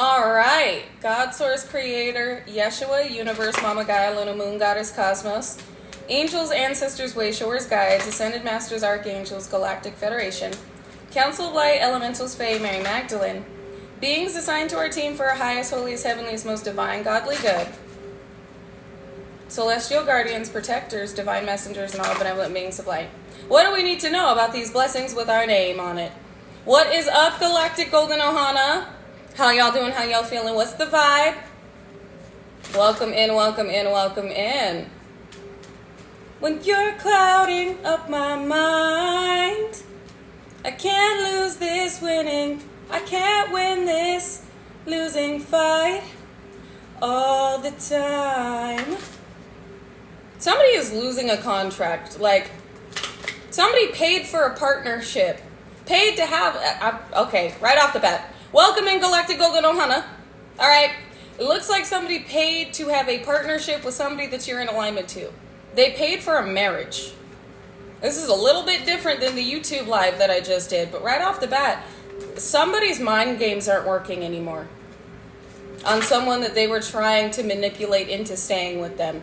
All right. God, Source, Creator, Yeshua, Universe, Mama Gaia, Luna, Moon, Goddess, Cosmos, Angels, Ancestors, Wayshowers, Guides, Ascended Masters, Archangels, Galactic Federation, Council of Light, Elementals, Fae, Mary Magdalene, beings assigned to our team for our highest, holiest, heavenliest, most divine, godly good, celestial guardians, protectors, divine messengers, and all benevolent beings of light. What do we need to know about these blessings with our name on it? What is up, Galactic Golden Ohana? How y'all doing? How y'all feeling? What's the vibe? Welcome in, welcome in, welcome in. When you're clouding up my mind, I can't lose this winning. I can't win this losing fight all the time. Somebody is losing a contract. Like, somebody paid for a partnership. Paid to have... okay, right off the bat. Welcome in, Galactic Golden Ohana. All right. It looks like somebody paid to have a partnership with somebody that you're in alignment to. They paid for a marriage. This is a little bit different than the YouTube live that I just did. But right off the bat, somebody's mind games aren't working anymore. On someone that they were trying to manipulate into staying with them.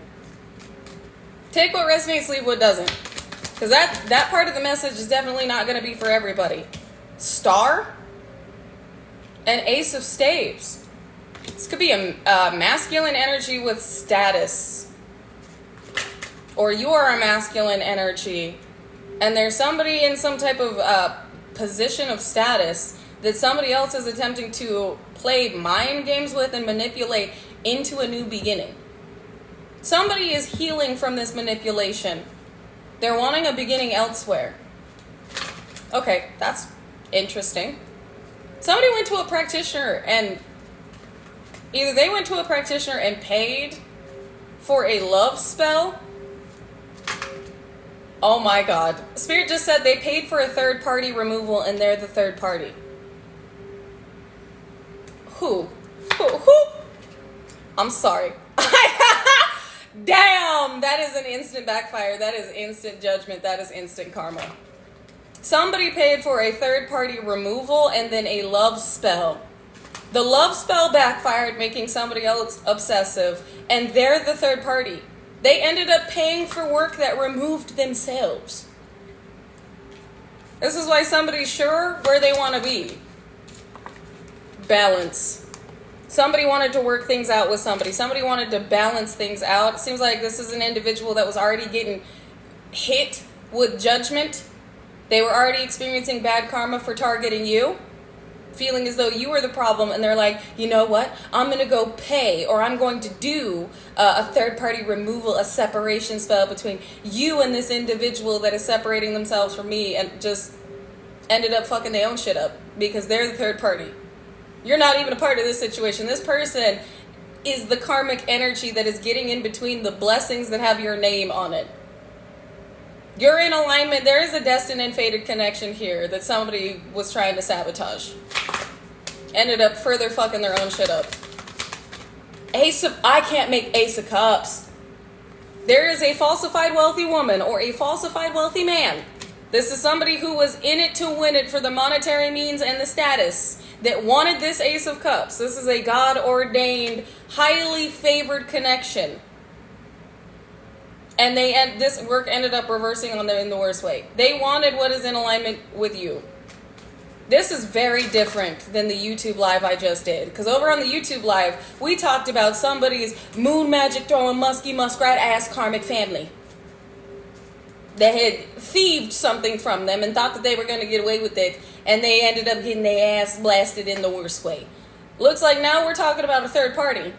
Take what resonates, leave what doesn't. Because that part of the message is definitely not going to be for everybody. Star and Ace of Staves. This could be a masculine energy with status. Or you are a masculine energy. And there's somebody in some type of position of status that somebody else is attempting to play mind games with and manipulate into a new beginning. Somebody is healing from this manipulation. They're wanting a beginning elsewhere. Okay, that's interesting. Somebody went to a practitioner and either they went to a practitioner and paid for a love spell. Oh my God. Spirit just said they paid for a third party removal and they're the third party. Who? I'm sorry. Damn, that is an instant backfire. That is instant judgment. That is instant karma. Somebody paid for a third-party removal and then a love spell. The love spell backfired, making somebody else obsessive, and they're the third party. They ended up paying for work that removed themselves. This is why somebody's sure where they want to be. Balance. Somebody wanted to work things out with somebody. Somebody wanted to balance things out. It seems like this is an individual that was already getting hit with judgment. They were already experiencing bad karma for targeting you, feeling as though you were the problem, and they're like, you know what? I'm going to go pay, or I'm going to do a third-party removal, a separation spell between you and this individual that is separating themselves from me, and just ended up fucking their own shit up because they're the third party. You're not even a part of this situation. This person is the karmic energy that is getting in between the blessings that have your name on it. You're in alignment. There is a destined and fated connection here that somebody was trying to sabotage. Ended up further fucking their own shit up. I can't make Ace of Cups. There is a falsified wealthy woman or a falsified wealthy man. This is somebody who was in it to win it for the monetary means and the status that wanted this Ace of Cups. This is a God-ordained, highly favored connection. And this work ended up reversing on them in the worst way. They wanted what is in alignment with you. This is very different than the YouTube live I just did. Because over on the YouTube live, we talked about somebody's moon magic throwing musky muskrat ass karmic family that had thieved something from them and thought that they were going to get away with it. And they ended up getting their ass blasted in the worst way. Looks like now we're talking about a third party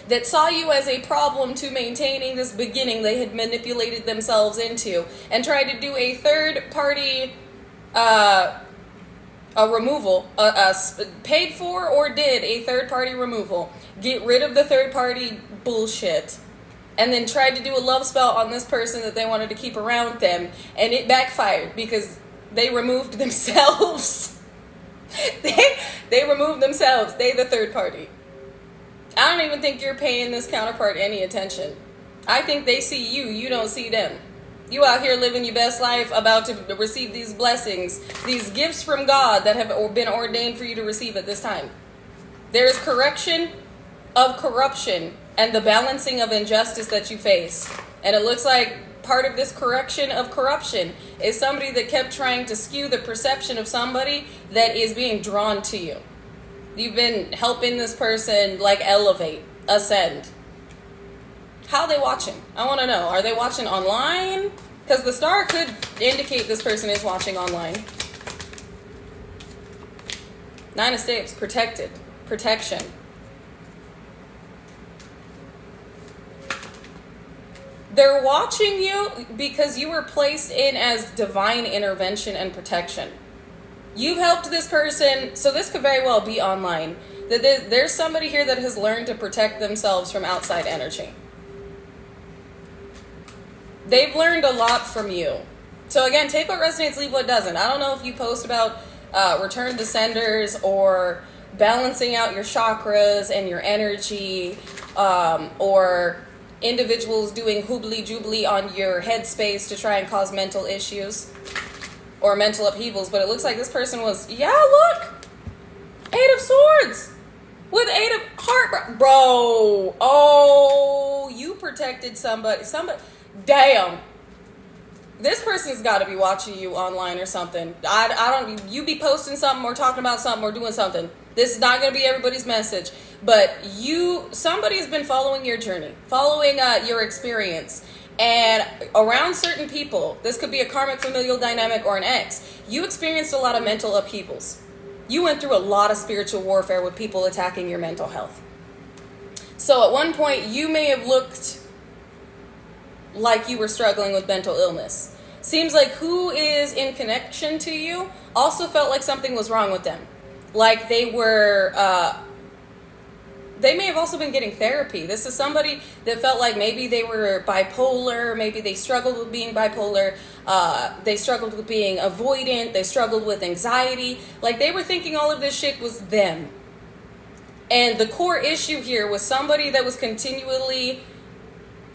that saw you as a problem to maintaining this beginning they had manipulated themselves into and tried to do a third party a removal, paid for or did a third party removal, get rid of the third party bullshit, and then tried to do a love spell on this person that they wanted to keep around them, and it backfired because they removed themselves. they removed themselves. They the third party. I don't even think you're paying this counterpart any attention. I think they see you. You don't see them. You out here living your best life, about to receive these blessings, these gifts from God that have been ordained for you to receive at this time. There is correction of corruption and the balancing of injustice that you face. And it looks like part of this correction of corruption is somebody that kept trying to skew the perception of somebody that is being drawn to you. You've been helping this person like elevate, ascend. How are they watching? I want to know. Are they watching online? Because the star could indicate this person is watching online. Nine of Staves, protected, protection. They're watching you because you were placed in as divine intervention and protection. You've helped this person, so this could very well be online. There's somebody here that has learned to protect themselves from outside energy. They've learned a lot from you. So again, take what resonates, leave what doesn't. I don't know if you post about return to senders or balancing out your chakras and your energy, or individuals doing hoobly-joobly on your headspace to try and cause mental issues or mental upheavals. But it looks like this person was, yeah, look! 8 of Swords! With 8 of Heartbreak. Bro! Oh, you protected somebody. Damn. This person's got to be watching you online or something. I don't, you be posting something or talking about something or doing something. This is not going to be everybody's message. But somebody has been following your journey, following your experience. And around certain people, this could be a karmic familial dynamic or an ex, you experienced a lot of mental upheavals. You went through a lot of spiritual warfare with people attacking your mental health. So at one point, you may have looked like you were struggling with mental illness. Seems like who is in connection to you also felt like something was wrong with them. Like they were, they may have also been getting therapy. This is somebody that felt like maybe they were bipolar, maybe they struggled with being bipolar, they struggled with being avoidant, they struggled with anxiety. Like they were thinking all of this shit was them. And the core issue here was somebody that was continually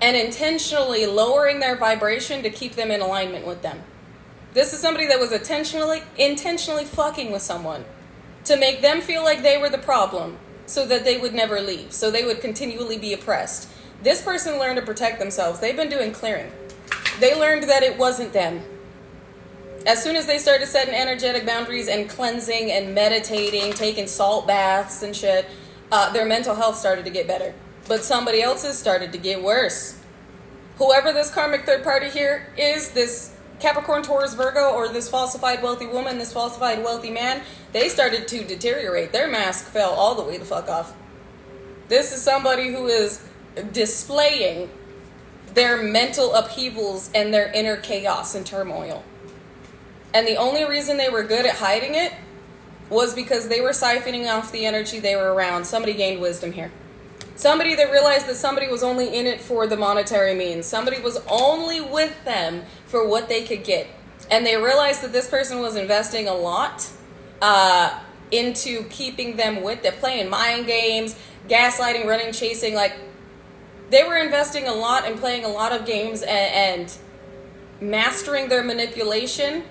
and intentionally lowering their vibration to keep them in alignment with them. This is somebody that was intentionally fucking with someone to make them feel like they were the problem so that they would never leave, so they would continually be oppressed. This person learned to protect themselves. They've been doing clearing. They learned that it wasn't them. As soon as they started setting energetic boundaries and cleansing and meditating, taking salt baths and shit, their mental health started to get better. But somebody else's started to get worse. Whoever this karmic third party here is, this Capricorn, Taurus, Virgo, or this falsified wealthy woman, this falsified wealthy man, they started to deteriorate. Their mask fell all the way the fuck off. This is somebody who is displaying their mental upheavals and their inner chaos and turmoil. And the only reason they were good at hiding it was because they were siphoning off the energy they were around. Somebody gained wisdom here. Somebody that realized that somebody was only in it for the monetary means. Somebody was only with them for what they could get. And they realized that this person was investing a lot into keeping them with them, playing mind games, gaslighting, running, chasing. Like, they were investing a lot and playing a lot of games and mastering their manipulation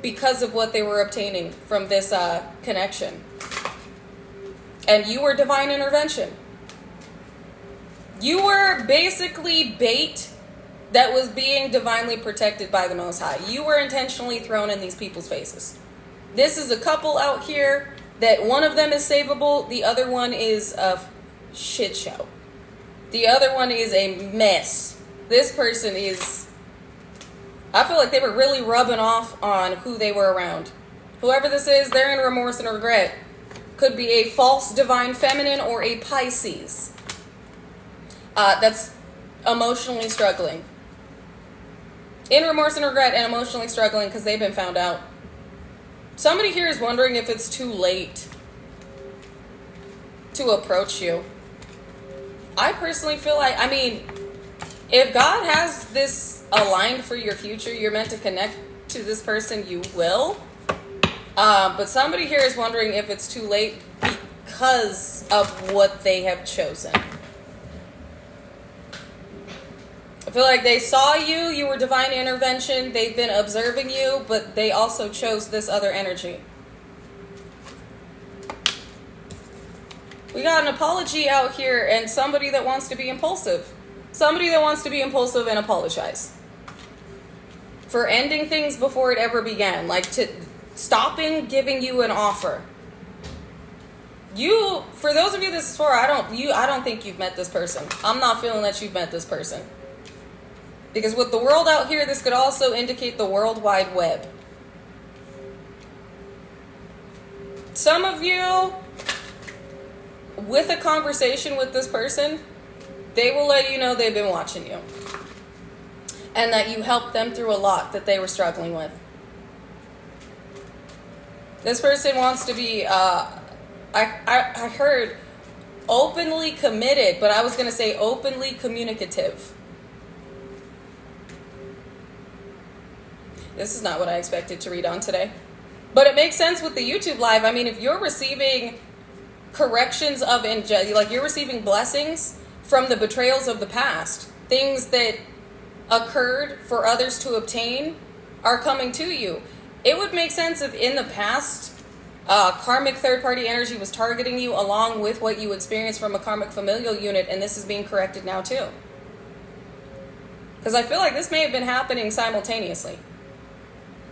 because of what they were obtaining from this connection. And you were divine intervention. You were basically bait that was being divinely protected by the Most High. You were intentionally thrown in these people's faces. This is a couple out here that one of them is savable, the other one is a shit show. The other one is a mess. This person is, I feel like they were really rubbing off on who they were around. Whoever this is, they're in remorse and regret. Could be a false divine feminine or a Pisces. That's emotionally struggling. In remorse and regret and emotionally struggling because they've been found out. Somebody here is wondering if it's too late to approach you. I personally feel like, I mean, if God has this aligned for your future, you're meant to connect to this person, you will. But somebody here is wondering if it's too late because of what they have chosen. I feel like they saw you, you were divine intervention, they've been observing you, but they also chose this other energy. We got an apology out here and somebody that wants to be impulsive. Somebody that wants to be impulsive and apologize for ending things before it ever began. Like to stopping giving you an offer. For those of you this is for, I don't think you've met this person. I'm not feeling that you've met this person. Because with the world out here, this could also indicate the World Wide Web. Some of you, with a conversation with this person, they will let you know they've been watching you. And that you helped them through a lot that they were struggling with. This person wants to be, I heard openly committed, but I was going to say openly communicative. This is not what I expected to read on today. But it makes sense with the YouTube live. I mean, if you're receiving corrections of like you're receiving blessings from the betrayals of the past, things that occurred for others to obtain are coming to you. It would make sense if in the past karmic third-party energy was targeting you along with what you experienced from a karmic familial unit, and this is being corrected now too. Because I feel like this may have been happening simultaneously.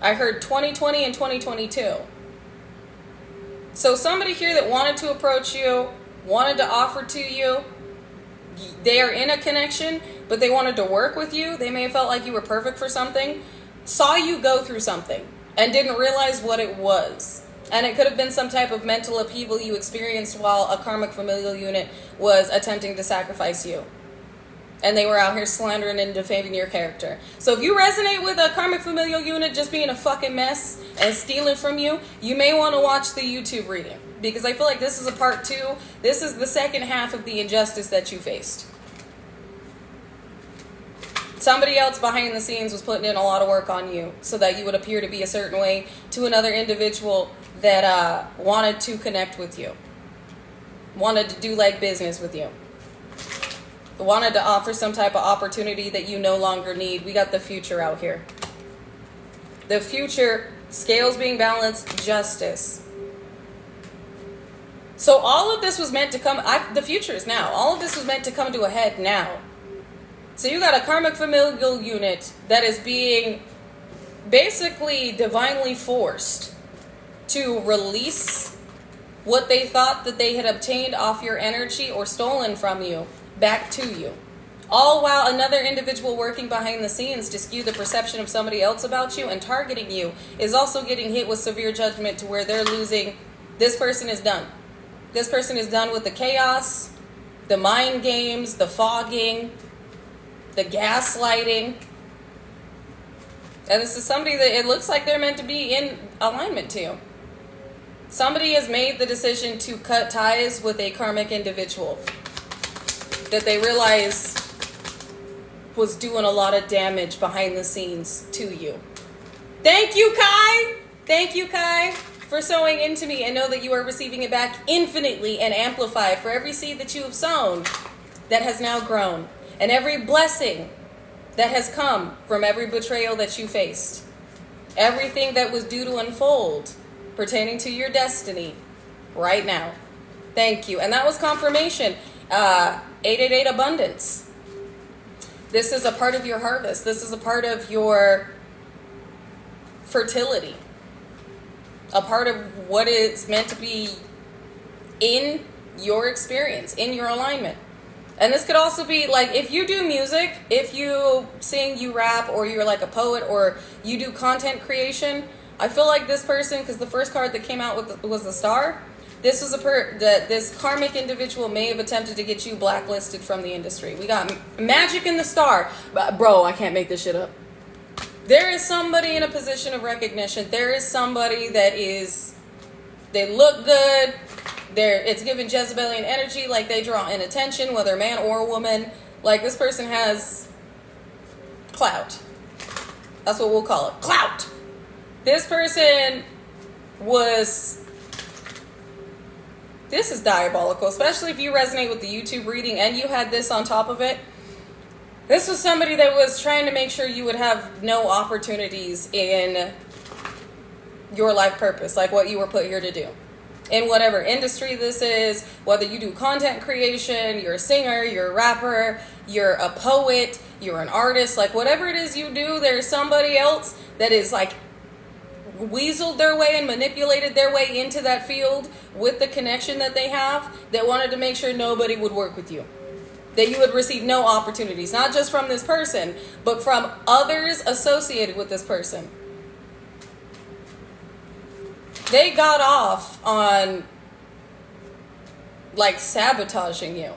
I heard 2020 and 2022. So somebody here that wanted to approach you, wanted to offer to you, they are in a connection, but they wanted to work with you. They may have felt like you were perfect for something, saw you go through something, and didn't realize what it was. And it could have been some type of mental upheaval you experienced while a karmic familial unit was attempting to sacrifice you. And they were out here slandering and defaming your character. So if you resonate with a karmic familial unit just being a fucking mess and stealing from you, you may want to watch the YouTube reading. Because I feel like this is a part 2. This is the second half of the injustice that you faced. Somebody else behind the scenes was putting in a lot of work on you so that you would appear to be a certain way to another individual that wanted to connect with you. Wanted to do like business with you. Wanted to offer some type of opportunity that you no longer need. We got the future out here. The future, scales being balanced, justice. So all of this was meant to come, the future is now. All of this was meant to come to a head now. So you got a karmic familial unit that is being basically divinely forced to release what they thought that they had obtained off your energy or stolen from you back to you. All while another individual working behind the scenes to skew the perception of somebody else about you and targeting you is also getting hit with severe judgment to where they're losing. This person is done. This person is done with the chaos, the mind games, the fogging, the gaslighting. And this is somebody that it looks like they're meant to be in alignment to. Somebody has made the decision to cut ties with a karmic individual that they realize was doing a lot of damage behind the scenes to you. Thank you, Kai! Thank you, Kai, for sowing into me, and know that you are receiving it back infinitely and amplified for every seed that you have sown that has now grown, and every blessing that has come from every betrayal that you faced. Everything that was due to unfold pertaining to your destiny right now. Thank you. And that was confirmation. 888 abundance. This is a part of your harvest. This is a part of your fertility. A part of what is meant to be in your experience, in your alignment. And this could also be like if you do music, if you sing, you rap, or you're like a poet, or you do content creation. I feel like this person, because the first card that came out was the star. This was this karmic individual may have attempted to get you blacklisted from the industry. We got magic in the star. Bro, I can't make this shit up. There is somebody in a position of recognition. There is somebody that is, they look good. It's giving Jezebelian energy, like they draw in attention, whether man or woman. Like this person has clout. That's what we'll call it. Clout. This person was... This is diabolical, especially if you resonate with the YouTube reading and you had this on top of it. This was somebody that was trying to make sure you would have no opportunities in your life purpose, like what you were put here to do. in whatever industry this is, whether you do content creation, you're a singer, you're a rapper, you're a poet, you're an artist, like whatever it is you do, there's somebody else that is like weaseled their way and manipulated their way into that field with the connection that they have, that wanted to make sure nobody would work with you, that you would receive no opportunities, not just from this person, but from others associated with this person. They got off on like sabotaging you.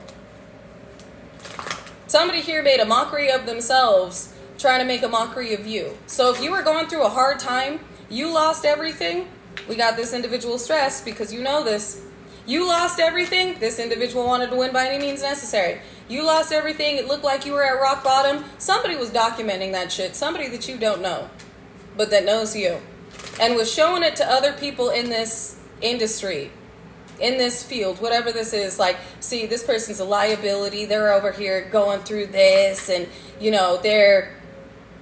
Somebody here made a mockery of themselves, trying to make a mockery of you. So if you were going through a hard time, you lost everything. We got this individual stressed because you know this. You lost everything. This individual wanted to win by any means necessary. You lost everything. It looked like you were at rock bottom. Somebody was documenting that shit. Somebody that you don't know, but that knows you, and was showing it to other people in this industry, in this field, whatever this is. Like, see, this person's a liability. They're over here going through this, and, you know, they're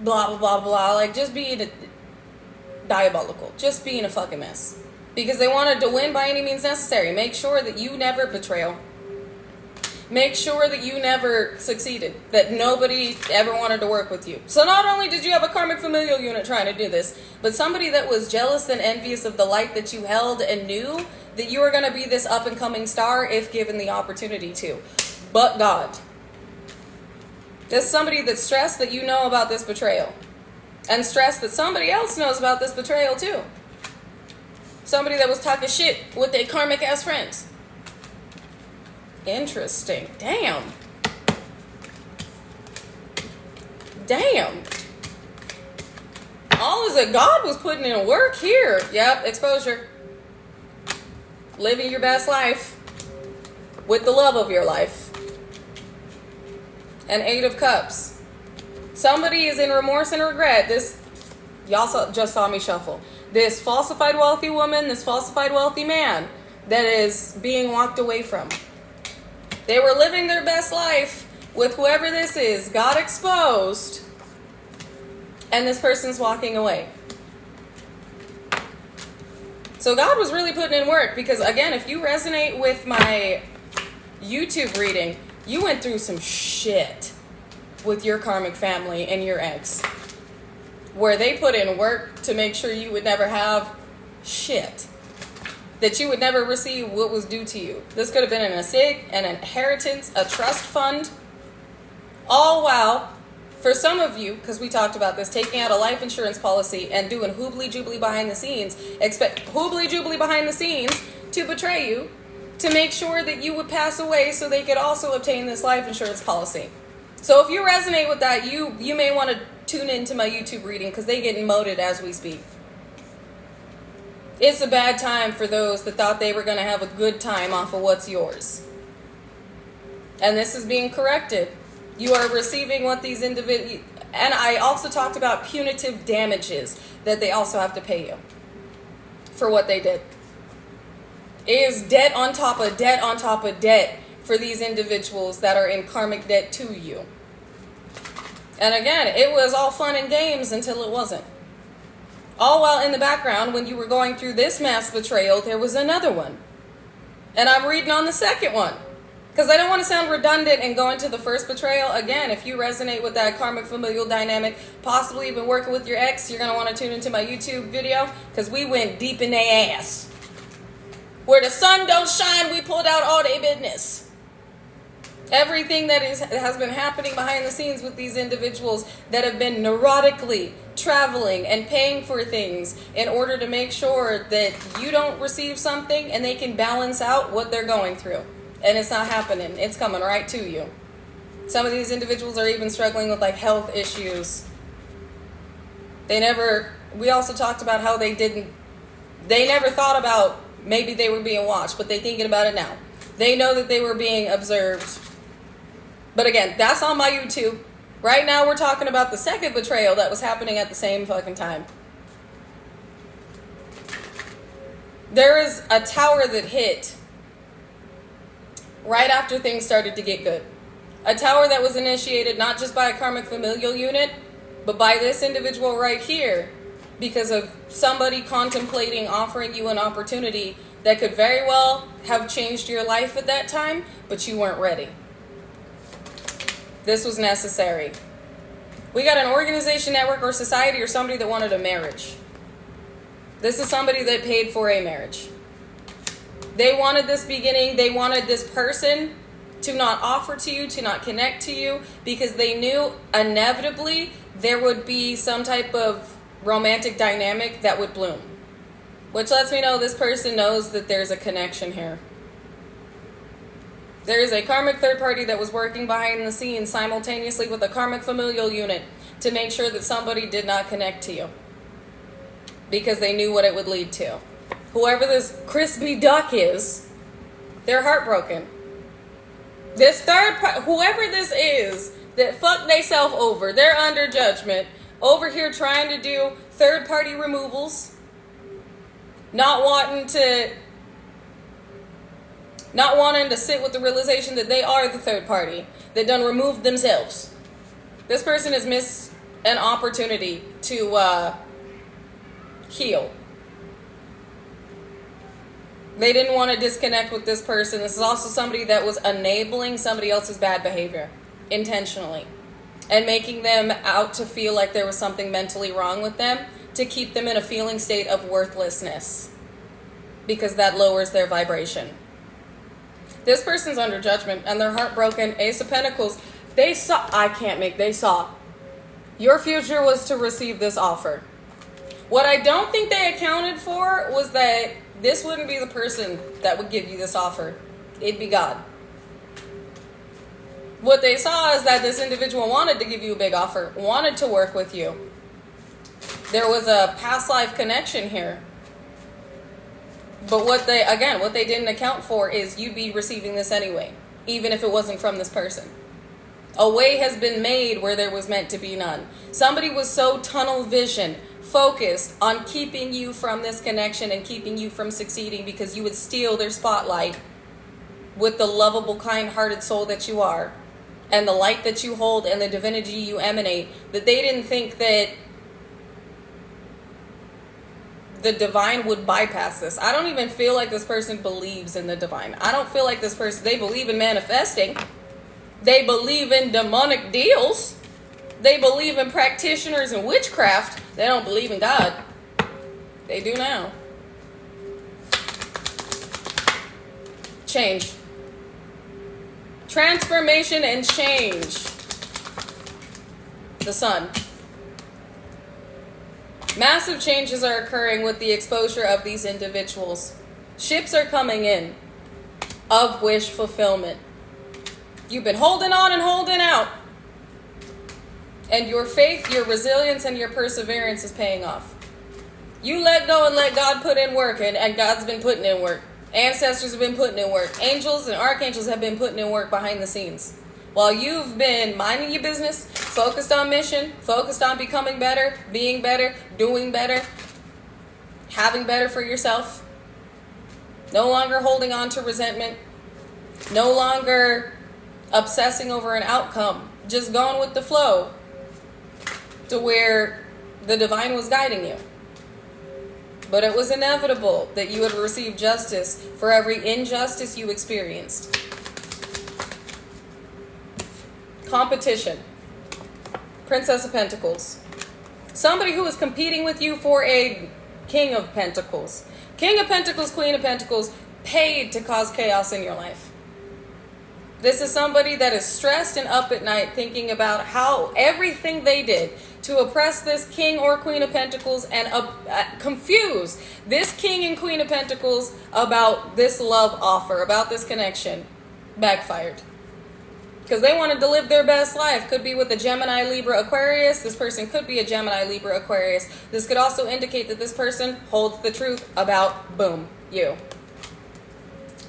blah, blah, blah, blah. Like, just being diabolical. Just being a fucking mess. Because they wanted to win by any means necessary. Make sure that you never betrayal. Make sure that you never succeeded, that nobody ever wanted to work with you. So not only did you have a karmic familial unit trying to do this, but somebody that was jealous and envious of the light that you held and knew that you were going to be this up and coming star if given the opportunity to. But God. There's somebody that's stressed that you know about this betrayal, and stressed that somebody else knows about this betrayal too. Somebody that was talking shit with their karmic ass friends. Interesting. Damn. All is that God was putting in work here. Yep, exposure. Living your best life with the love of your life. An 8 of Cups. Somebody is in remorse and regret. This, y'all just saw me shuffle. This falsified wealthy woman, this falsified wealthy man that is being walked away from. They were living their best life with whoever this is, got exposed, and this person's walking away. So God was really putting in work, because again, if you resonate with my YouTube reading, you went through some shit with your karmic family and your ex, where they put in work to make sure you would never have shit, that you would never receive what was due to you. This could have been an estate, an inheritance, a trust fund, all while, for some of you, because we talked about this, taking out a life insurance policy and doing hoobly-joobly behind the scenes, expect hoobly-joobly behind the scenes to betray you, to make sure that you would pass away so they could also obtain this life insurance policy. So if you resonate with that, you may want to tune into my YouTube reading, because they get emoted as we speak. It's a bad time for those that thought they were going to have a good time off of what's yours. And this is being corrected. You are receiving what these individuals... And I also talked about punitive damages that they also have to pay you for what they did. It is debt on top of debt on top of debt for these individuals that are in karmic debt to you. And again, it was all fun and games until it wasn't. All while in the background, when you were going through this mass betrayal, there was another one. And I'm reading on the second one, because I don't want to sound redundant and go into the first betrayal. Again, if you resonate with that karmic familial dynamic, possibly even working with your ex, you're going to want to tune into my YouTube video, because we went deep in their ass. Where the sun don't shine, we pulled out all their business. Everything that has been happening behind the scenes with these individuals that have been neurotically traveling and paying for things in order to make sure that you don't receive something and they can balance out what they're going through. And it's not happening. It's coming right to you. Some of these individuals are even struggling with like health issues. We also talked about how they never thought about maybe they were being watched, but they're thinking about it now. They know that they were being observed. But again, that's on my YouTube. Right now we're talking about the second betrayal that was happening at the same fucking time. There is a tower that hit right after things started to get good. A tower that was initiated not just by a karmic familial unit, but by this individual right here, because of somebody contemplating offering you an opportunity that could very well have changed your life at that time, but you weren't ready. This was necessary. We got an organization, network, or society, or somebody that wanted a marriage. This is somebody that paid for a marriage. They wanted this beginning. They wanted this person to not offer to you, to not connect to you, because they knew inevitably there would be some type of romantic dynamic that would bloom. Which lets me know this person knows that there's a connection here. There is a karmic third party that was working behind the scenes simultaneously with a karmic familial unit to make sure that somebody did not connect to you, because they knew what it would lead to. Whoever this crispy duck is, they're heartbroken. This third party, whoever this is that fucked theyself over, they're under judgment, over here trying to do third party removals, not wanting to sit with the realization that they are the third party that done removed themselves. This person has missed an opportunity to heal. They didn't want to disconnect with this person. This is also somebody that was enabling somebody else's bad behavior intentionally and making them out to feel like there was something mentally wrong with them to keep them in a feeling state of worthlessness, because that lowers their vibration. This person's under judgment and they're heartbroken. Ace of Pentacles. They saw. Your future was to receive this offer. What I don't think they accounted for was that this wouldn't be the person that would give you this offer. It'd be God. What they saw is that this individual wanted to give you a big offer, wanted to work with you. There was a past life connection here. But what they didn't account for is you'd be receiving this anyway, even if it wasn't from this person. A way has been made where there was meant to be none. Somebody was so tunnel vision, focused on keeping you from this connection and keeping you from succeeding, because you would steal their spotlight with the lovable, kind-hearted soul that you are, and the light that you hold and the divinity you emanate, that they didn't think that the divine would bypass this. I don't even feel like this person believes in the divine. I don't feel like this person, they believe in manifesting. They believe in demonic deals. They believe in practitioners and witchcraft. They don't believe in God. They do now. Change. Transformation and change. The sun. Massive changes are occurring with the exposure of these individuals. Ships are coming in of wish fulfillment. You've been holding on and holding out. And your faith, your resilience, and your perseverance is paying off. You let go and let God put in work, and God's been putting in work. Ancestors have been putting in work. Angels and archangels have been putting in work behind the scenes. While you've been minding your business, focused on mission, focused on becoming better, being better, doing better, having better for yourself. No longer holding on to resentment. No longer obsessing over an outcome. Just going with the flow to where the divine was guiding you. But it was inevitable that you would receive justice for every injustice you experienced. Competition. Princess of Pentacles. Somebody who is competing with you for a King of Pentacles. King of Pentacles, Queen of Pentacles, paid to cause chaos in your life. This is somebody that is stressed and up at night thinking about how everything they did to oppress this King or Queen of Pentacles and confuse this King and Queen of Pentacles about this love offer, about this connection, backfired. Because they wanted to live their best life. Could be with a Gemini, Libra, Aquarius. This person could be a Gemini, Libra, Aquarius. This could also indicate that this person holds the truth about, boom, you.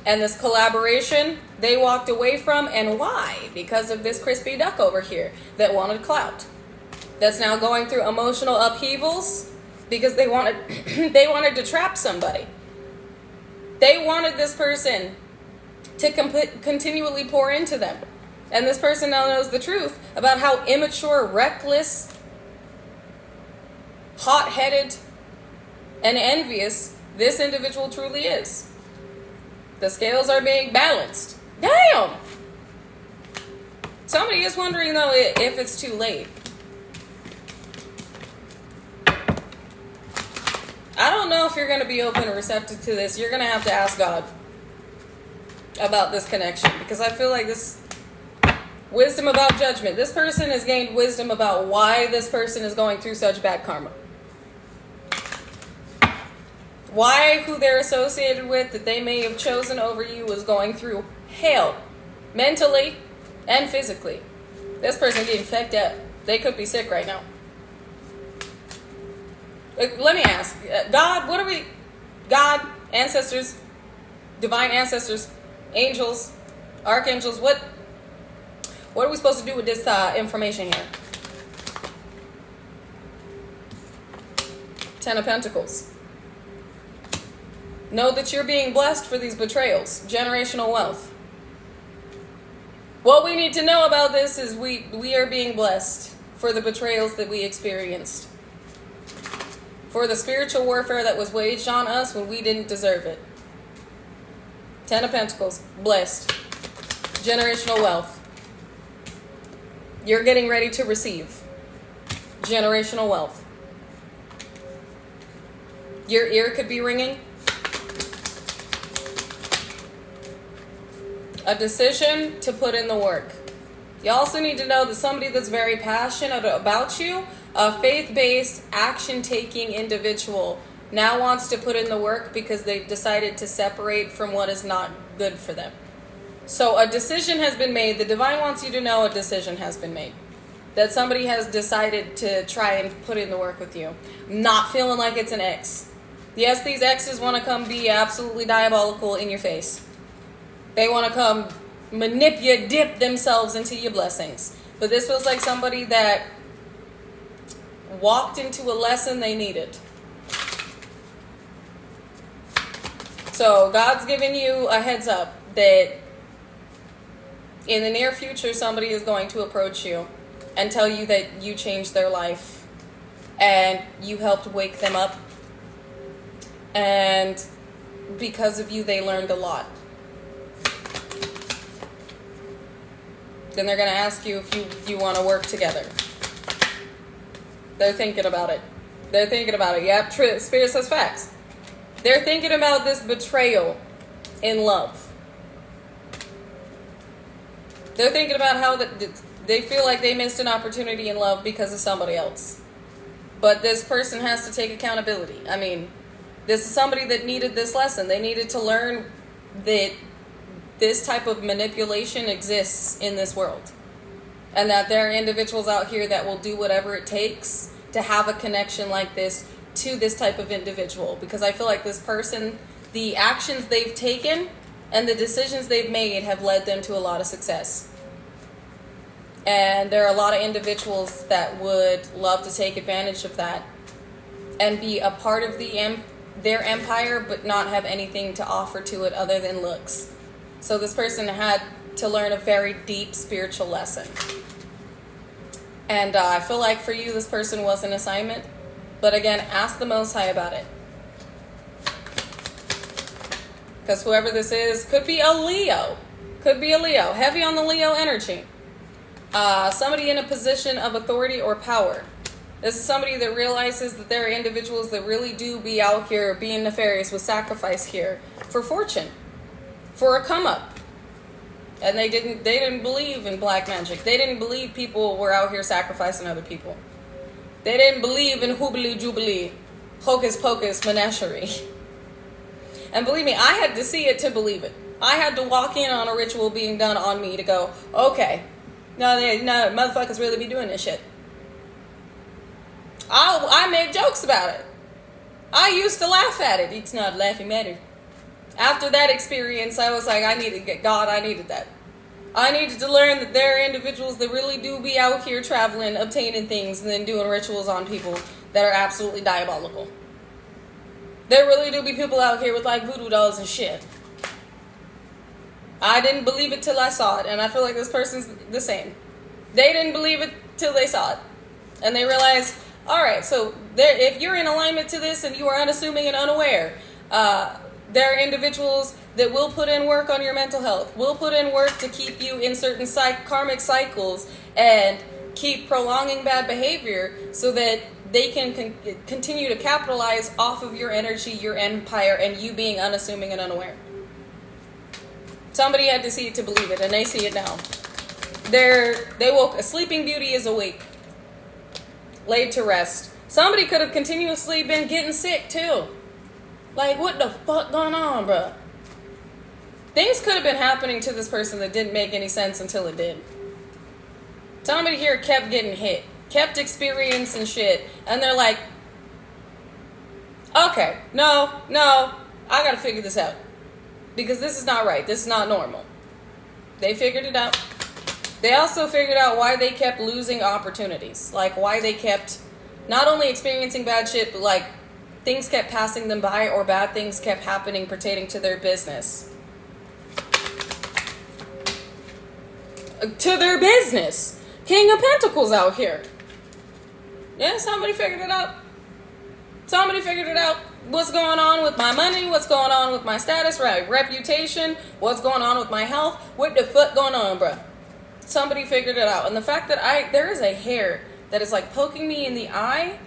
And this collaboration, they walked away from. And why? Because of this crispy duck over here that wanted clout. That's now going through emotional upheavals because they wanted to trap somebody. They wanted this person to continually pour into them. And this person now knows the truth about how immature, reckless, hot-headed, and envious this individual truly is. The scales are being balanced. Damn! Somebody is wondering, though, if it's too late. I don't know if you're going to be open or receptive to this. You're going to have to ask God about this connection. Because I feel like this wisdom about judgment. This person has gained wisdom about why this person is going through such bad karma. Why who they're associated with that they may have chosen over you is going through hell. Mentally and physically. This person getting fucked up. They could be sick right now. Let me ask. God, what are we... God, ancestors, divine ancestors, angels, archangels, what are we supposed to do with this information here? 10 of Pentacles. Know that you're being blessed for these betrayals. Generational wealth. What we need to know about this is we are being blessed for the betrayals that we experienced. For the spiritual warfare that was waged on us when we didn't deserve it. 10 of Pentacles. Blessed. Generational wealth. You're getting ready to receive generational wealth. Your ear could be ringing. A decision to put in the work. You also need to know that somebody that's very passionate about you, a faith-based, action-taking individual, now wants to put in the work because they've decided to separate from what is not good for them. So a decision has been made. The divine wants you to know a decision has been made. That somebody has decided to try and put in the work with you. Not feeling like it's an ex. Yes, these exes want to come be absolutely diabolical in your face. They want to come dip themselves into your blessings. But this feels like somebody that walked into a lesson they needed. So God's giving you a heads up that in the near future, somebody is going to approach you and tell you that you changed their life and you helped wake them up. And because of you, they learned a lot. Then they're going to ask you if you want to work together. They're thinking about it. They're thinking about it. Yep, Spirit says facts. They're thinking about this betrayal in love. They're thinking about how they feel like they missed an opportunity in love because of somebody else. But this person has to take accountability. I mean, this is somebody that needed this lesson. They needed to learn that this type of manipulation exists in this world. And that there are individuals out here that will do whatever it takes to have a connection like this to this type of individual. Because I feel like this person, the actions they've taken and the decisions they've made have led them to a lot of success. And there are a lot of individuals that would love to take advantage of that and be a part of their empire, but not have anything to offer to it other than looks. So this person had to learn a very deep spiritual lesson. And I feel like for you, this person was an assignment. But again, ask the Most High about it. Because whoever this is could be a Leo. Could be a Leo. Heavy on the Leo energy. Somebody in a position of authority or power. This is somebody that realizes that there are individuals that really do be out here being nefarious with sacrifice here for fortune. For a come up. And they didn't believe in black magic. They didn't believe people were out here sacrificing other people. They didn't believe in hoobly jubilee, hocus pocus menagerie. And believe me, I had to see it to believe it. I had to walk in on a ritual being done on me to go, okay, no, motherfuckers really be doing this shit. I make jokes about it. I used to laugh at it. It's not a laughing matter. After that experience, I was like, I needed that. I needed to learn that there are individuals that really do be out here traveling, obtaining things, and then doing rituals on people that are absolutely diabolical. There really do be people out here with like voodoo dolls and shit. I didn't believe it till I saw it, and I feel like this person's the same. They didn't believe it till they saw it. And they realized, alright, so if you're in alignment to this and you are unassuming and unaware, There are individuals that will put in work on your mental health, will put in work to keep you in certain karmic cycles and keep prolonging bad behavior so that they can continue to capitalize off of your energy, your empire, and you being unassuming and unaware. Somebody had to see it to believe it, and they see it now. They woke. A sleeping beauty is awake, laid to rest. Somebody could have continuously been getting sick too. Like, what the fuck going on, bruh? Things could have been happening to this person that didn't make any sense until it did. Somebody here kept getting hit, kept experiencing shit, and they're like, okay, no, I gotta figure this out. Because this is not right. This is not normal. They figured it out. They also figured out why they kept losing opportunities. Like, why they kept not only experiencing bad shit, but like, things kept passing them by or bad things kept happening pertaining to their business. To their business. King of Pentacles out here. Yeah, somebody figured it out. Somebody figured it out. What's going on with my money? What's going on with my status, right? Reputation? What's going on with my health? What the fuck going on, bruh? Somebody figured it out. And the fact that there is a hair that is like poking me in the eye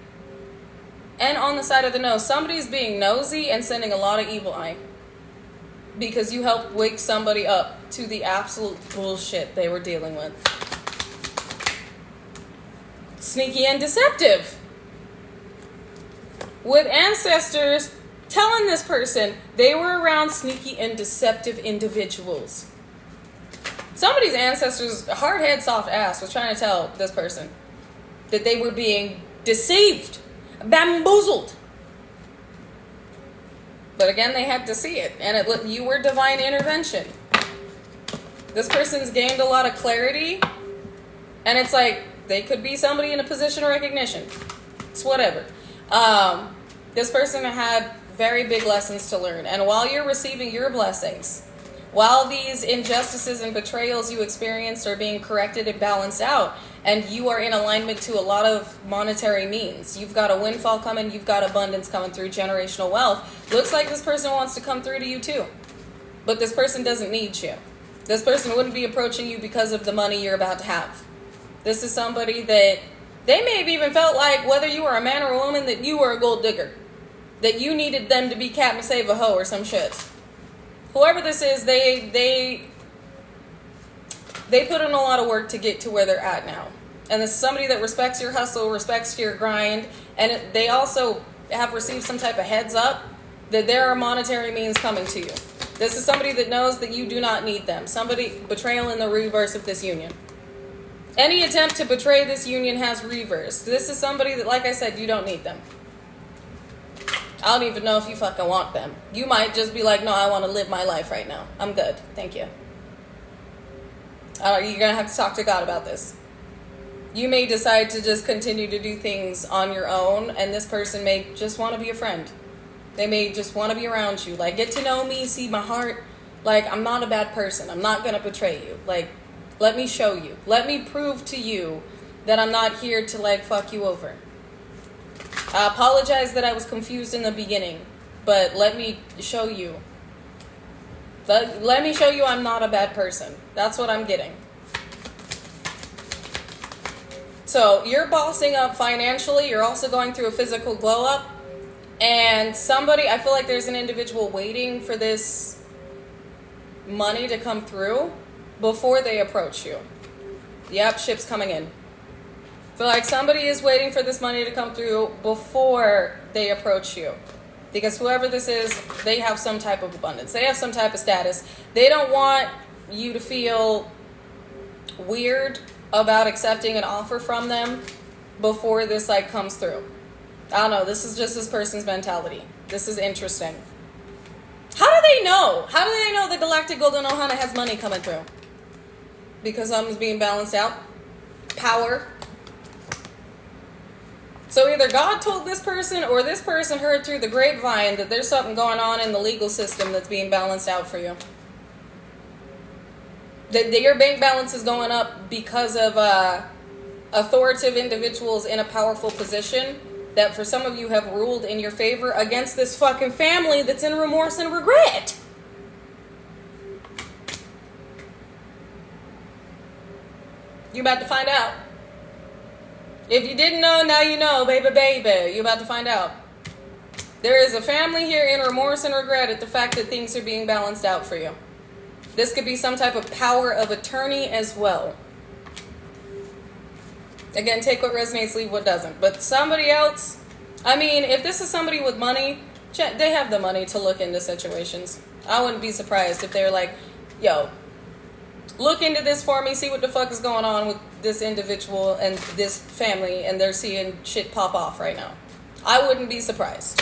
and on the side of the nose. Somebody's being nosy and sending a lot of evil eye. Because you helped wake somebody up to the absolute bullshit they were dealing with. Sneaky and deceptive. With ancestors telling this person they were around sneaky and deceptive individuals. Somebody's ancestors, hard head, soft ass, was trying to tell this person that they were being deceived, bamboozled. But again, they had to see it, and you were divine intervention. This person's gained a lot of clarity, and it's like they could be somebody in a position of recognition. It's whatever. This person had very big lessons to learn, and while you're receiving your blessings, while these injustices and betrayals you experienced are being corrected and balanced out, and you are in alignment to a lot of monetary means, you've got a windfall coming, you've got abundance coming through, generational wealth. Looks like this person wants to come through to you too, but this person doesn't need you. This person wouldn't be approaching you because of the money you're about to have. This is somebody that they may have even felt like, whether you were a man or a woman, that you were a gold digger, that you needed them to be Captain Save a Hoe or some shit. Whoever this is, they put in a lot of work to get to where they're at now. And this is somebody that respects your hustle, respects your grind, and they also have received some type of heads up that there are monetary means coming to you. This is somebody that knows that you do not need them. Somebody, betrayal in the reverse of this union. Any attempt to betray this union has reversed. This is somebody that, like I said, you don't need them. I don't even know if you fucking want them. You might just be like, no, I want to live my life right now. I'm good. Thank you. You're going to have to talk to God about this. You may decide to just continue to do things on your own, and this person may just want to be a friend. They may just want to be around you. Like, get to know me, see my heart. Like, I'm not a bad person. I'm not going to betray you. Like, let me show you. Let me prove to you that I'm not here to, like, fuck you over. I apologize that I was confused in the beginning, but let me show you. Let me show you I'm not a bad person. That's what I'm getting. So you're bossing up financially. You're also going through a physical glow up. And somebody, I feel like there's an individual waiting for this money to come through before they approach you. Yep, ship's coming in. I feel like somebody is waiting for this money to come through before they approach you. Because whoever this is, they have some type of abundance. They have some type of status. They don't want you to feel weird about accepting an offer from them before this like comes through. I don't know. This is just this person's mentality. This is interesting. How do they know? How do they know the Galactic Golden Ohana has money coming through? Because something's being balanced out. Power. So either God told this person or this person heard through the grapevine that there's something going on in the legal system that's being balanced out for you. That your bank balance is going up because of authoritative individuals in a powerful position that for some of you have ruled in your favor against this fucking family that's in remorse and regret. You about to find out. If you didn't know, now you know, baby, baby. You about to find out. There is a family here in remorse and regret at the fact that things are being balanced out for you. This could be some type of power of attorney as well. Again, take what resonates, leave what doesn't. But somebody else, I mean, if this is somebody with money, they have the money to look into situations. I wouldn't be surprised if they're like, yo, look into this for me, see what the fuck is going on with this individual and this family, and they're seeing shit pop off right now. I wouldn't be surprised.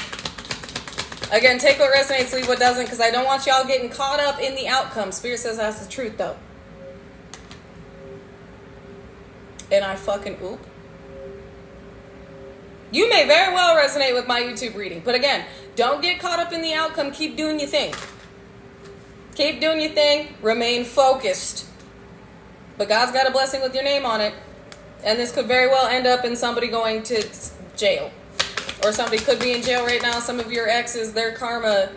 Again, take what resonates, leave what doesn't, because I don't want y'all getting caught up in the outcome. Spirit says that's the truth, though. And I fucking oop. You may very well resonate with my YouTube reading, but again, don't get caught up in the outcome. Keep doing your thing. Keep doing your thing. Remain focused. But God's got a blessing with your name on it. And this could very well end up in somebody going to jail. Or somebody could be in jail right now. Some of your exes, their karma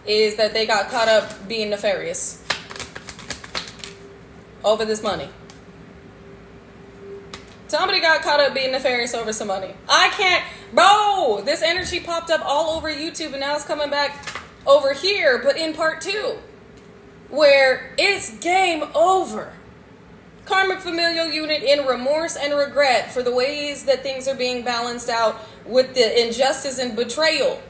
is that they got caught up being nefarious over this money. Somebody got caught up being nefarious over some money. I can't, bro, this energy popped up all over YouTube and now it's coming back over here, but in part 2, where it's game over. Karmic familial unit in remorse and regret for the ways that things are being balanced out with the injustice and betrayal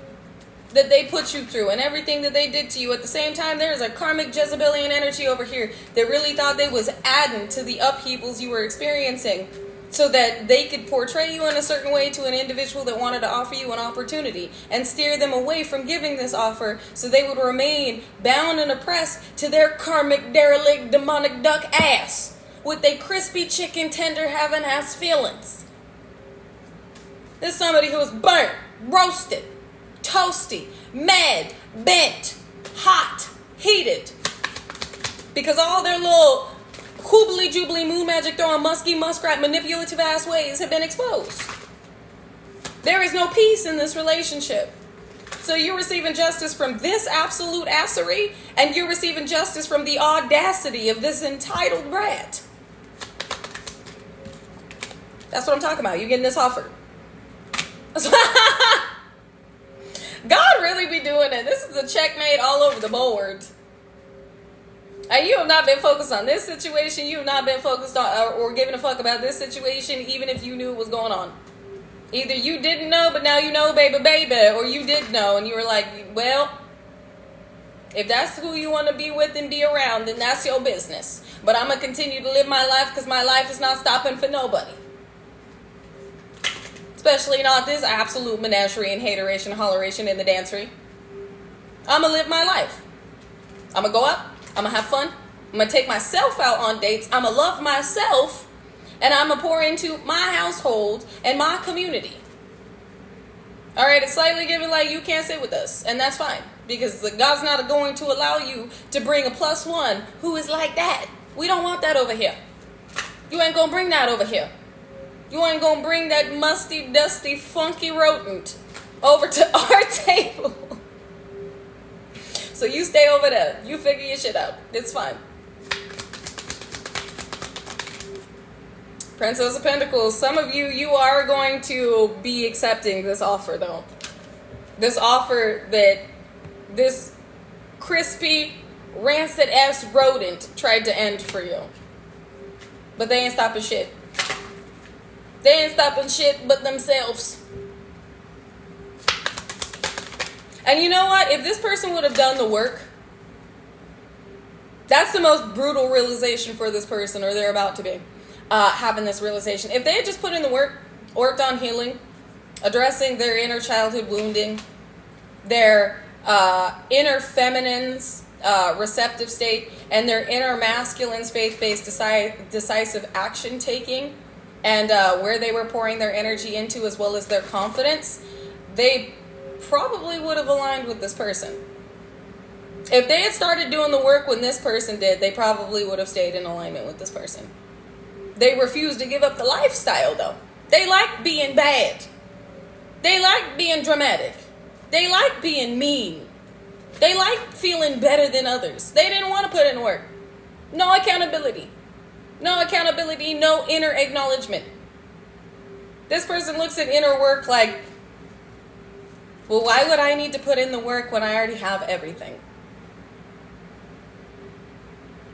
that they put you through and everything that they did to you. At the same time, there's a karmic Jezebelian energy over here that really thought they was adding to the upheavals you were experiencing so that they could portray you in a certain way to an individual that wanted to offer you an opportunity and steer them away from giving this offer so they would remain bound and oppressed to their karmic derelict demonic duck ass with their crispy chicken tender heaven ass feelings. This is somebody who was burnt, roasted, toasty, mad, bent, hot, heated. Because all their little hoobly jubbly moon magic throwing musky muskrat manipulative ass ways have been exposed. There is no peace in this relationship. So you're receiving justice from this absolute assery, and you're receiving justice from the audacity of this entitled brat. That's what I'm talking about. You're getting this offer. God really be doing it. This is a checkmate all over the board. And you have not been focused on this situation. You have not been focused on or giving a fuck about this situation, even if you knew what was going on. Either you didn't know, but now you know, baby, baby, or you did know, and you were like, well, if that's who you want to be with and be around, then that's your business. But I'm going to continue to live my life because my life is not stopping for nobody. Especially not this absolute menagerie and hateration, holleration in the dancery. I'm going to live my life. I'm going to go out. I'm going to have fun. I'm going to take myself out on dates. I'm going to love myself. And I'm going to pour into my household and my community. All right, it's slightly given like you can't sit with us. And that's fine. Because God's not going to allow you to bring a +1 who is like that. We don't want that over here. You ain't going to bring that over here. You ain't going to bring that musty, dusty, funky rodent over to our table. So you stay over there. You figure your shit out. It's fine. Princess of Pentacles. Some of you, you are going to be accepting this offer, though. This offer that this crispy, rancid-ass rodent tried to end for you. But they ain't stopping shit. They ain't stopping shit but themselves. And you know what? If this person would have done the work, that's the most brutal realization for this person, or they're about to be having this realization. If they had just put in the work, worked on healing, addressing their inner childhood wounding, their inner feminine's receptive state, and their inner masculine's faith-based decisive action taking, and where they were pouring their energy into as well as their confidence, they probably would have aligned with this person. If they had started doing the work when this person did, they probably would have stayed in alignment with this person. They refused to give up the lifestyle, though. They like being bad. They like being dramatic. They like being mean. They like feeling better than others. They didn't want to put in work. No accountability. No accountability, no inner acknowledgement. This person looks at inner work like, well, why would I need to put in the work when I already have everything?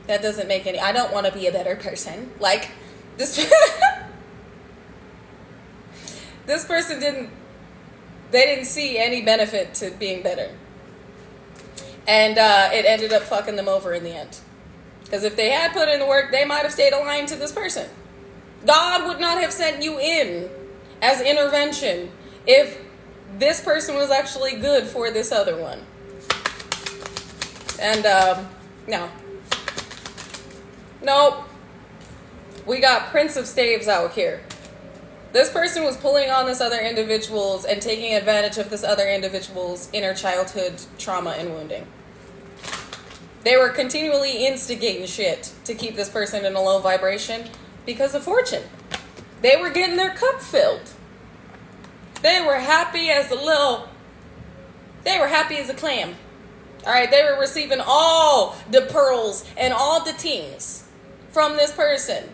That doesn't make any... I don't want to be a better person. Like, this... this person didn't... They didn't see any benefit to being better. And it ended up fucking them over in the end. Because if they had put in the work, they might have stayed aligned to this person. God would not have sent you in as intervention if this person was actually good for this other one. And, no. Nope. We got Prince of Staves out here. This person was pulling on this other individual's and taking advantage of this other individual's inner childhood trauma and wounding. They were continually instigating shit to keep this person in a low vibration because of fortune. They were getting their cup filled. They were happy as a little... They were happy as a clam. Alright, they were receiving all the pearls and all the tings from this person.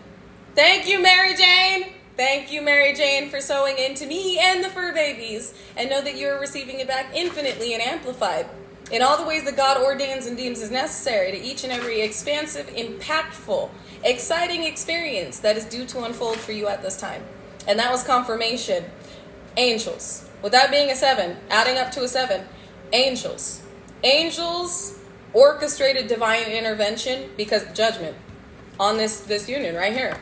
Thank you, Mary Jane. Thank you, Mary Jane, for sewing into me and the fur babies. And know that you're receiving it back infinitely and amplified in all the ways that God ordains and deems is necessary to each and every expansive, impactful, exciting experience that is due to unfold for you at this time. And that was confirmation. Angels. With that being a 7, adding up to a 7, angels. Angels orchestrated divine intervention because judgment on this union right here.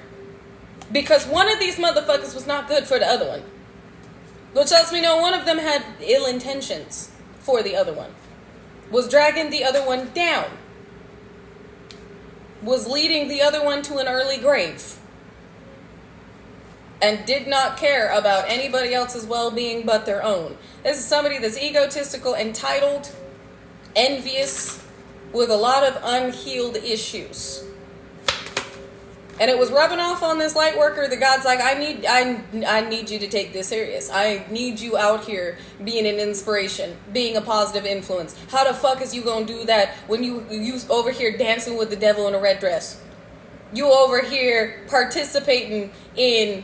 Because one of these motherfuckers was not good for the other one. Which lets me know one of them had ill intentions for the other one. Was dragging the other one down. Was leading the other one to an early grave. And did not care about anybody else's well-being but their own. This is somebody that's egotistical, entitled, envious, with a lot of unhealed issues. And it was rubbing off on this light worker. The God's like, I need you to take this serious. I need you out here being an inspiration, being a positive influence. How the fuck is you gonna do that when you over here dancing with the devil in a red dress? You over here participating in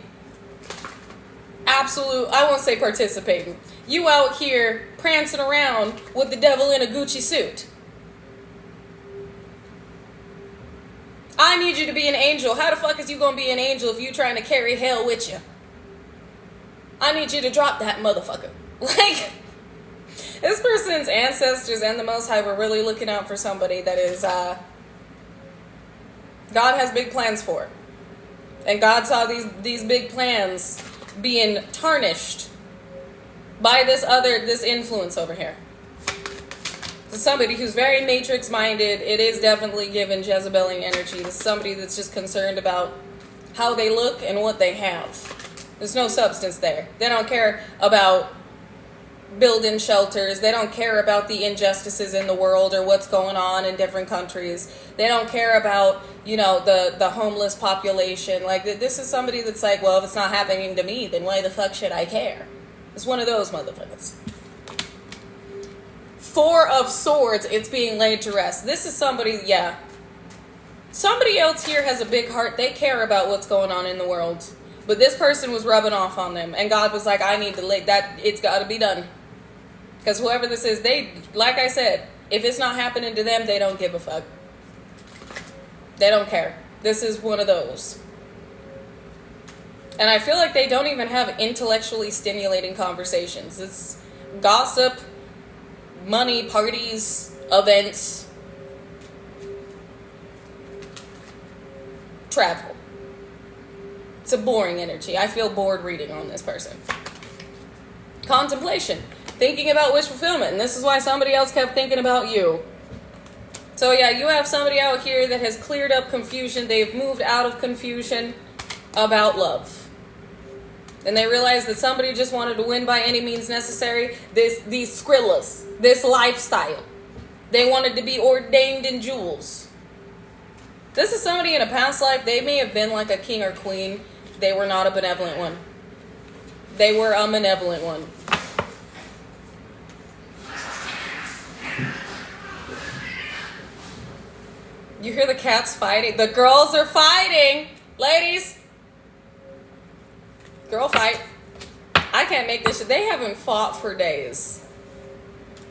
absolute, I won't say participating. You out here prancing around with the devil in a Gucci suit. I need you to be an angel. How the fuck is you gonna be an angel if you trying to carry hell with you? I need you to drop that motherfucker. Like, this person's ancestors and the Most High were really looking out for somebody that is, God has big plans for. And God saw these big plans being tarnished by this influence over here. To somebody who's very matrix-minded, it is definitely given Jezebelian energy. To somebody that's just concerned about how they look and what they have. There's no substance there. They don't care about building shelters. They don't care about the injustices in the world or what's going on in different countries. They don't care about, the homeless population. Like, this is somebody that's like, well, if it's not happening to me, then why the fuck should I care? It's one of those motherfuckers. 4 of Swords, it's being laid to rest. This is somebody, yeah. Somebody else here has a big heart. They care about what's going on in the world. But this person was rubbing off on them. And God was like, I need to lay that, it's got to be done. Because whoever this is, they, like I said, if it's not happening to them, they don't give a fuck. They don't care. This is one of those. And I feel like they don't even have intellectually stimulating conversations. It's gossip, money, parties, events, travel. It's a boring energy. I feel bored reading on this person. Contemplation. Thinking about wish fulfillment. And this is why somebody else kept thinking about you. So yeah, you have somebody out here that has cleared up confusion. They've moved out of confusion about love. And they realized that somebody just wanted to win by any means necessary. These Skrillas, this lifestyle. They wanted to be ordained in jewels. This is somebody in a past life. They may have been like a king or queen. They were not a benevolent one. They were a malevolent one. You hear the cats fighting? The girls are fighting! Ladies! Girl fight. I can't make this shit. They haven't fought for days.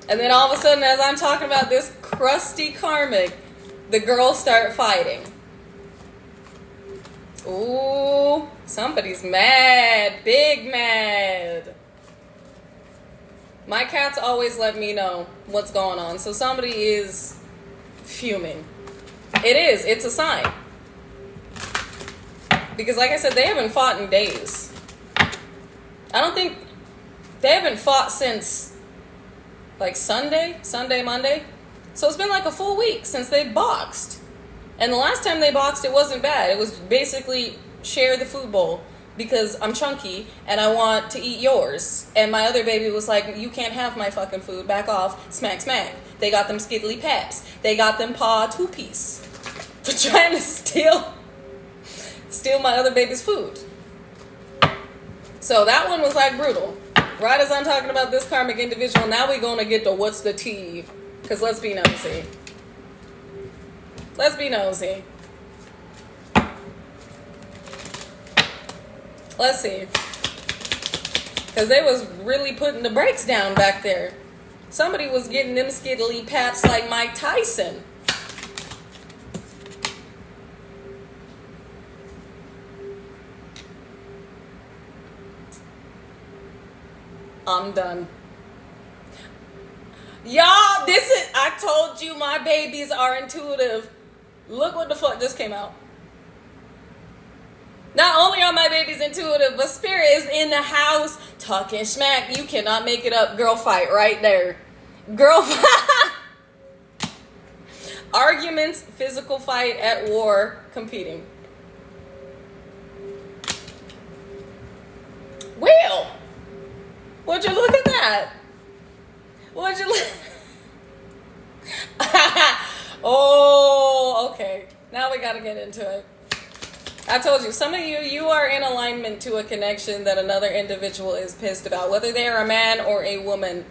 And then all of a sudden, as I'm talking about this crusty karmic, the girls start fighting. Ooh, somebody's mad. Big mad. My cats always let me know what's going on. So somebody is fuming. It is. It's a sign. Because like I said, they haven't fought in days. I don't think... They haven't fought since... like Sunday, Monday. So it's been like a full week since they boxed. And the last time they boxed, it wasn't bad. It was basically share the food bowl because I'm chunky and I want to eat yours. And my other baby was like, you can't have my fucking food. Back off. Smack, smack. They got them skiddly paps. They got them paw two-piece for trying to steal my other baby's food. So that one was like brutal. Right as I'm talking about this karmic individual, now we're going to get to what's the tea. Because let's be nosy. Let's be nosy. Let's see. Because they was really putting the brakes down back there. Somebody was getting them skiddly paps like Mike Tyson. I'm done. Y'all, this is... I told you my babies are intuitive. Look what the fuck just came out. Not only are my babies intuitive, but spirit is in the house talking smack. You cannot make it up. Girl fight right there. Girl fight. Arguments, physical fight, at war, competing. Well, would you look at that? Would you look? Oh, okay. Now we gotta get into it. I told you, some of you are in alignment to a connection that another individual is pissed about. Whether they are a man or a woman,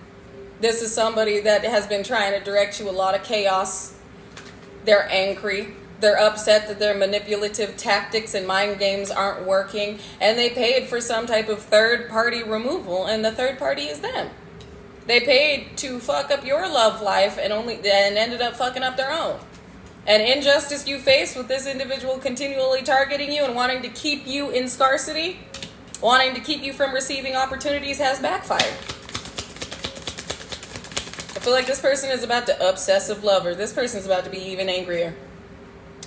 this is somebody that has been trying to direct you a lot of chaos. They're angry. They're upset that their manipulative tactics and mind games aren't working. And they paid for some type of third-party removal, and the third party is them. They paid to fuck up your love life and ended up fucking up their own. And injustice you face with this individual continually targeting you and wanting to keep you in scarcity, wanting to keep you from receiving opportunities, has backfired. I feel like this person is about to obsessive love her. This person's about to be even angrier.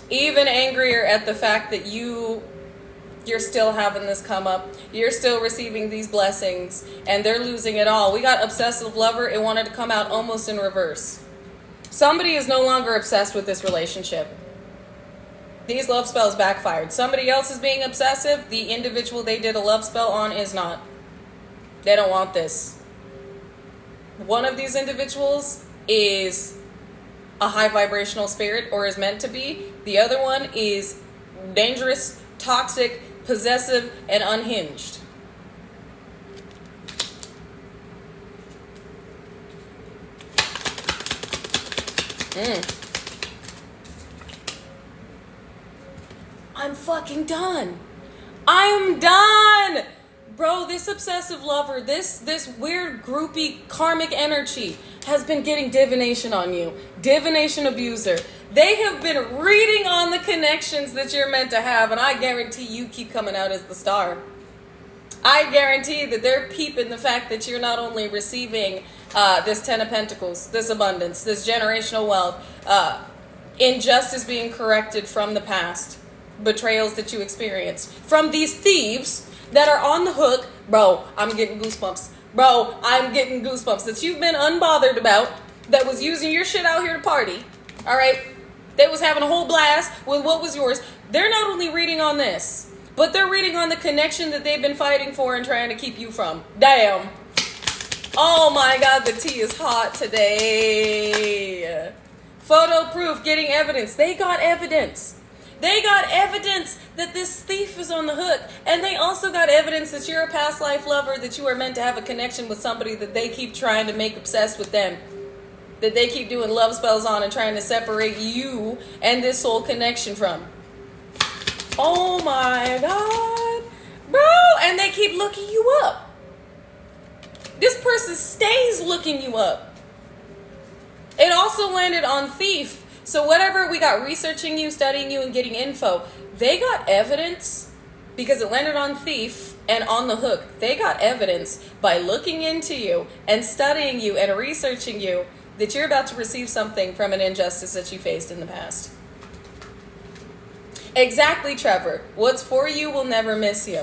Even angrier at the fact that you're still having this come up. You're still receiving these blessings and they're losing it all. We got obsessive lover. It wanted to come out almost in reverse. Somebody is no longer obsessed with this relationship. These love spells backfired. Somebody else is being obsessive. The individual they did a love spell on is not. They don't want this. One of these individuals is a high vibrational spirit or is meant to be. The other one is dangerous, toxic, possessive, and unhinged. I'm fucking done. I'm done. Bro, this obsessive lover, this weird groupie karmic energy has been getting divination on you. Divination abuser. They have been reading on the connections that you're meant to have, and I guarantee you keep coming out as the star. I guarantee that they're peeping the fact that you're not only receiving this 10 of Pentacles, this abundance, this generational wealth, injustice being corrected from the past, betrayals that you experienced, from these thieves that are on the hook. Bro, I'm getting goosebumps. Bro, I'm getting goosebumps. That you've been unbothered about, that was using your shit out here to party, all right? They was having a whole blast with what was yours. They're not only reading on this, but they're reading on the connection that they've been fighting for and trying to keep you from. Damn. Oh my God, the tea is hot today. Photo proof, getting evidence. They got evidence. They got evidence that this thief is on the hook. And they also got evidence that you're a past life lover, that you are meant to have a connection with somebody that they keep trying to make obsessed with them. that they keep doing love spells on and trying to separate you and this soul connection from. Oh my God, bro. And they keep looking you up. This person stays looking you up. It also landed on thief. So whatever we got researching you, studying you, and getting info, they got evidence because it landed on thief and on the hook. They got evidence by looking into you and studying you and researching you that you're about to receive something from an injustice that you faced in the past. Exactly, Trevor. What's for you will never miss you.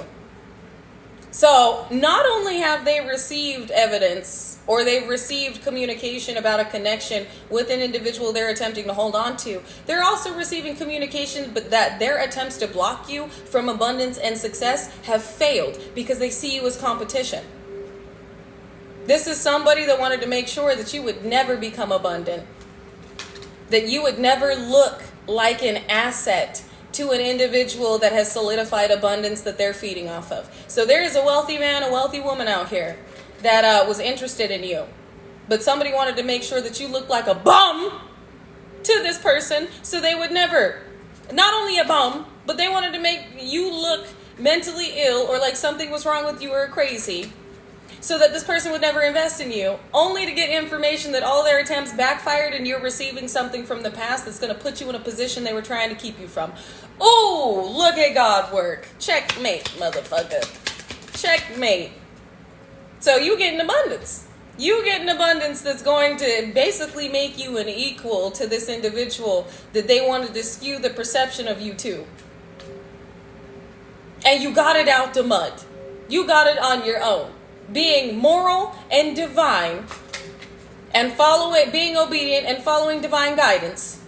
So not only have they received evidence or they've received communication about a connection with an individual they're attempting to hold on to, they're also receiving communication but that their attempts to block you from abundance and success have failed because they see you as competition. This is somebody that wanted to make sure that you would never become abundant, that you would never look like an asset to an individual that has solidified abundance that they're feeding off of. So there is a wealthy man, a wealthy woman out here that was interested in you, but somebody wanted to make sure that you look like a bum to this person so they would never, not only a bum, but they wanted to make you look mentally ill or like something was wrong with you or crazy, so that this person would never invest in you, only to get information that all their attempts backfired and you're receiving something from the past that's going to put you in a position they were trying to keep you from. Oh, look at God work. Checkmate, motherfucker. Checkmate. So you get an abundance. You get an abundance that's going to basically make you an equal to this individual that they wanted to skew the perception of you to. And you got it out the mud. You got it on your own. Being moral and divine and being obedient and following divine guidance.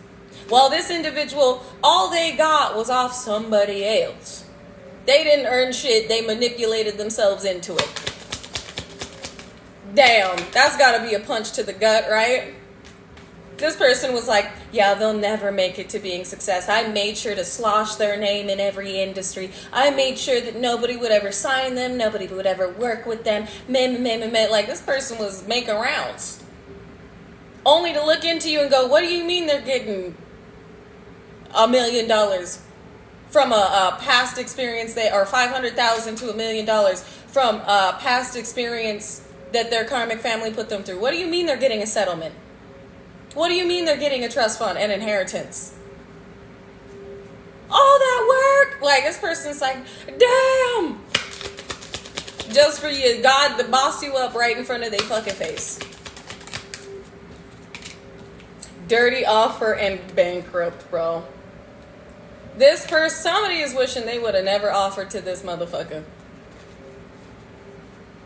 While this individual, all they got was off somebody else. They didn't earn shit. They manipulated themselves into it. Damn, that's gotta be a punch to the gut, right? This person was like, yeah, they'll never make it to being success. I made sure to slosh their name in every industry. I made sure that nobody would ever sign them. Nobody would ever work with them. Like this person was making rounds. Only to look into you and go, what do you mean they're getting $1 million from a past experience or $500,000 to $1 million from a past experience that their karmic family put them through? What do you mean they're getting a settlement? What do you mean they're getting a trust fund and inheritance? All that work? Like, this person's like, damn! Just for you, God to boss you up right in front of their fucking face. Dirty offer and bankrupt, bro. This person, somebody is wishing they would have never offered to this motherfucker.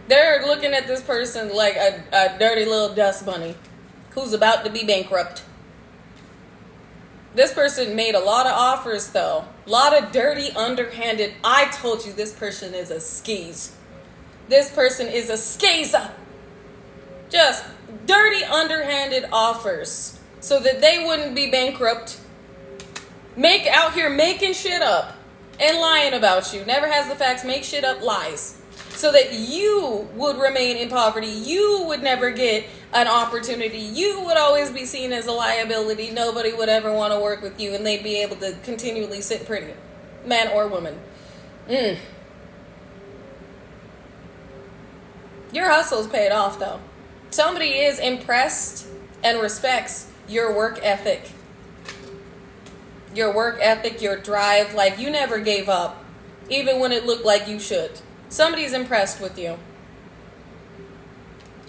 They're looking at this person like a dirty little dust bunny who's about to be bankrupt. This person made a lot of offers, though. A lot of dirty, underhanded. I told you this person is a skis. This person is a skiza. Just dirty, underhanded offers so that they wouldn't be bankrupt. Out here making shit up and lying about you. Never has the facts. Make shit up, lies. So that you would remain in poverty. You would never get an opportunity. You would always be seen as a liability. Nobody would ever want to work with you, and they'd be able to continually sit pretty, man or woman. Your hustle's paid off, though. Somebody is impressed and respects your work ethic. Your work ethic, your drive. Like, you never gave up, even when it looked like you should. Somebody's impressed with you.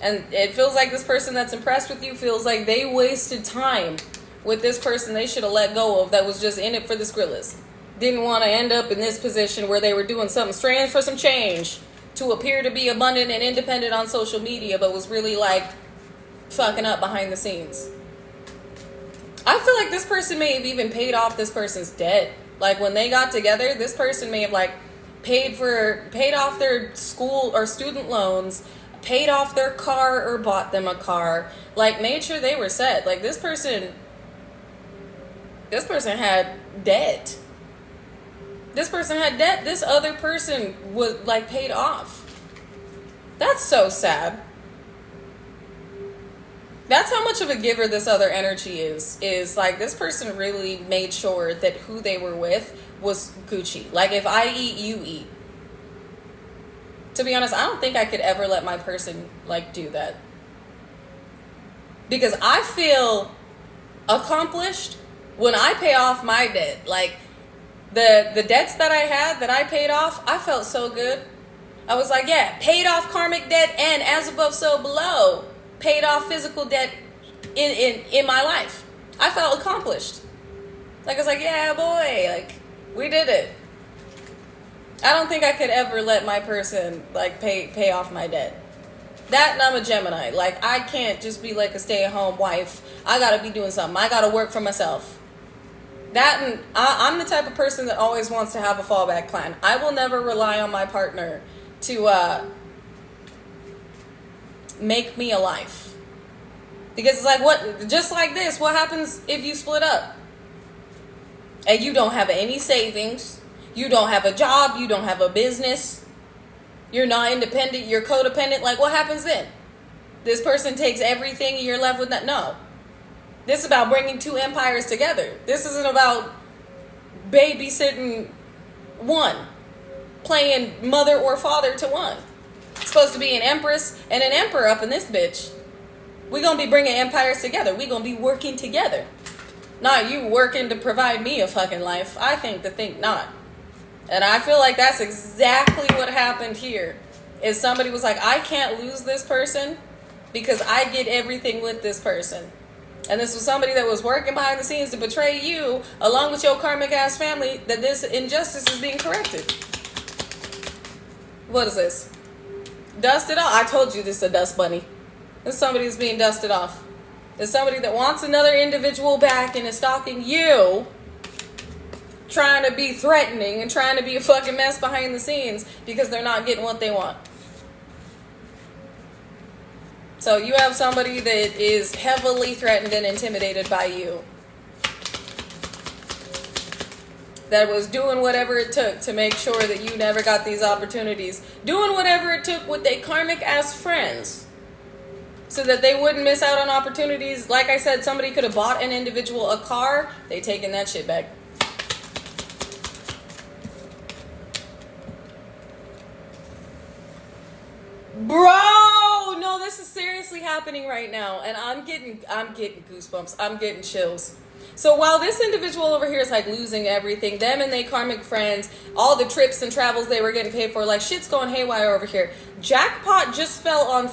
And it feels like this person that's impressed with you feels like they wasted time with this person they should have let go of that was just in it for the Skrillers. Didn't want to end up in this position where they were doing something strange for some change to appear to be abundant and independent on social media, but was really like fucking up behind the scenes. I feel like this person may have even paid off this person's debt. Like when they got together, this person may have like paid off their school or student loans, paid off their car or bought them a car, like made sure they were set. Like this person had debt. This person had debt. This other person was like paid off. That's so sad. That's how much of a giver this other energy is like this person really made sure that who they were with was Gucci. Like if I eat, you eat. To be honest, I don't think I could ever let my person like do that, because I feel accomplished when I pay off my debt. Like the debts that I had that I paid off, I felt so good. I was like, yeah, paid off karmic debt, and as above so below, paid off physical debt in my life. I felt accomplished. Like I was like, yeah, boy, like we did it. I don't think I could ever let my person like pay off my debt. That, and I'm a Gemini. Like I can't just be like a stay-at-home wife. I gotta be doing something. I gotta work for myself. That, and I'm the type of person that always wants to have a fallback plan. I will never rely on my partner to make me a life. Because it's like, what, just like this, what happens if you split up? And you don't have any savings, you don't have a job, you don't have a business, you're not independent, you're codependent. Like, what happens then? This person takes everything and you're left with that? No. This is about bringing two empires together. This isn't about babysitting one, playing mother or father to one. It's supposed to be an empress and an emperor up in this bitch. We're going to be bringing empires together. We're going to be working together. Not you working to provide me a fucking life. I think not. And I feel like that's exactly what happened here. Is somebody was like, I can't lose this person because I get everything with this person. And this was somebody that was working behind the scenes to betray you along with your karmic ass family, that this injustice is being corrected. What is this? Dusted off. I told you this is a dust bunny. This is somebody who's being dusted off. There's somebody that wants another individual back and is stalking you, trying to be threatening and trying to be a fucking mess behind the scenes because they're not getting what they want. So you have somebody that is heavily threatened and intimidated by you, that was doing whatever it took to make sure that you never got these opportunities, doing whatever it took with their karmic ass friends so that they wouldn't miss out on opportunities. Like I said, somebody could have bought an individual a car, they taking that shit back. Bro, no, this is seriously happening right now, and I'm getting goosebumps. I'm getting chills. So while this individual over here is like losing everything, them and they karmic friends, all the trips and travels they were getting paid for, like shit's going haywire over here. Jackpot just fell on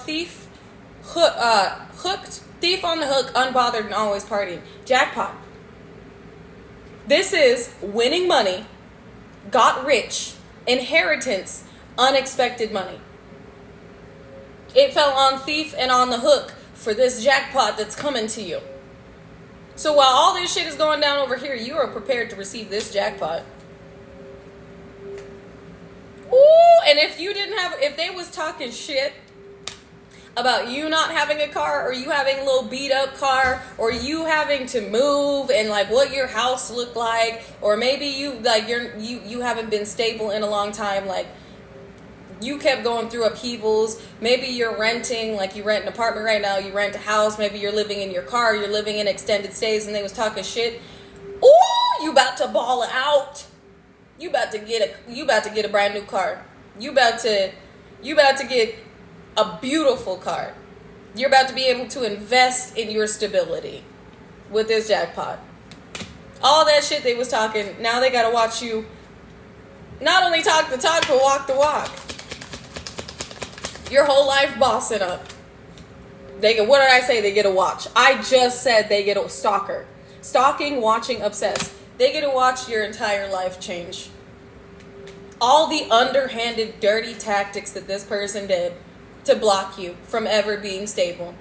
hooked, thief on the hook, unbothered and always partying. Jackpot. This is winning money, got rich, inheritance, unexpected money. It fell on thief and on the hook for this jackpot that's coming to you. So while all this shit is going down over here, you are prepared to receive this jackpot. Ooh, and if they was talking shit about you not having a car, or you having a little beat up car, or you having to move and like what your house looked like, or maybe you haven't been stable in a long time, like you kept going through upheavals. Maybe you're renting, like you rent an apartment right now, you rent a house, maybe you're living in your car, you're living in extended stays, and they was talking shit. Ooh, you about to ball out. You about to get a brand new car. You about to get a beautiful car. You're about to be able to invest in your stability with this jackpot. All that shit they was talking, now they gotta watch you not only talk the talk, but walk the walk. Your whole life bossing up. What did I say? They get a watch. I just said they get a stalker. Stalking, watching, obsessed. They get to watch your entire life change. All the underhanded, dirty tactics that this person did to block you from ever being stable,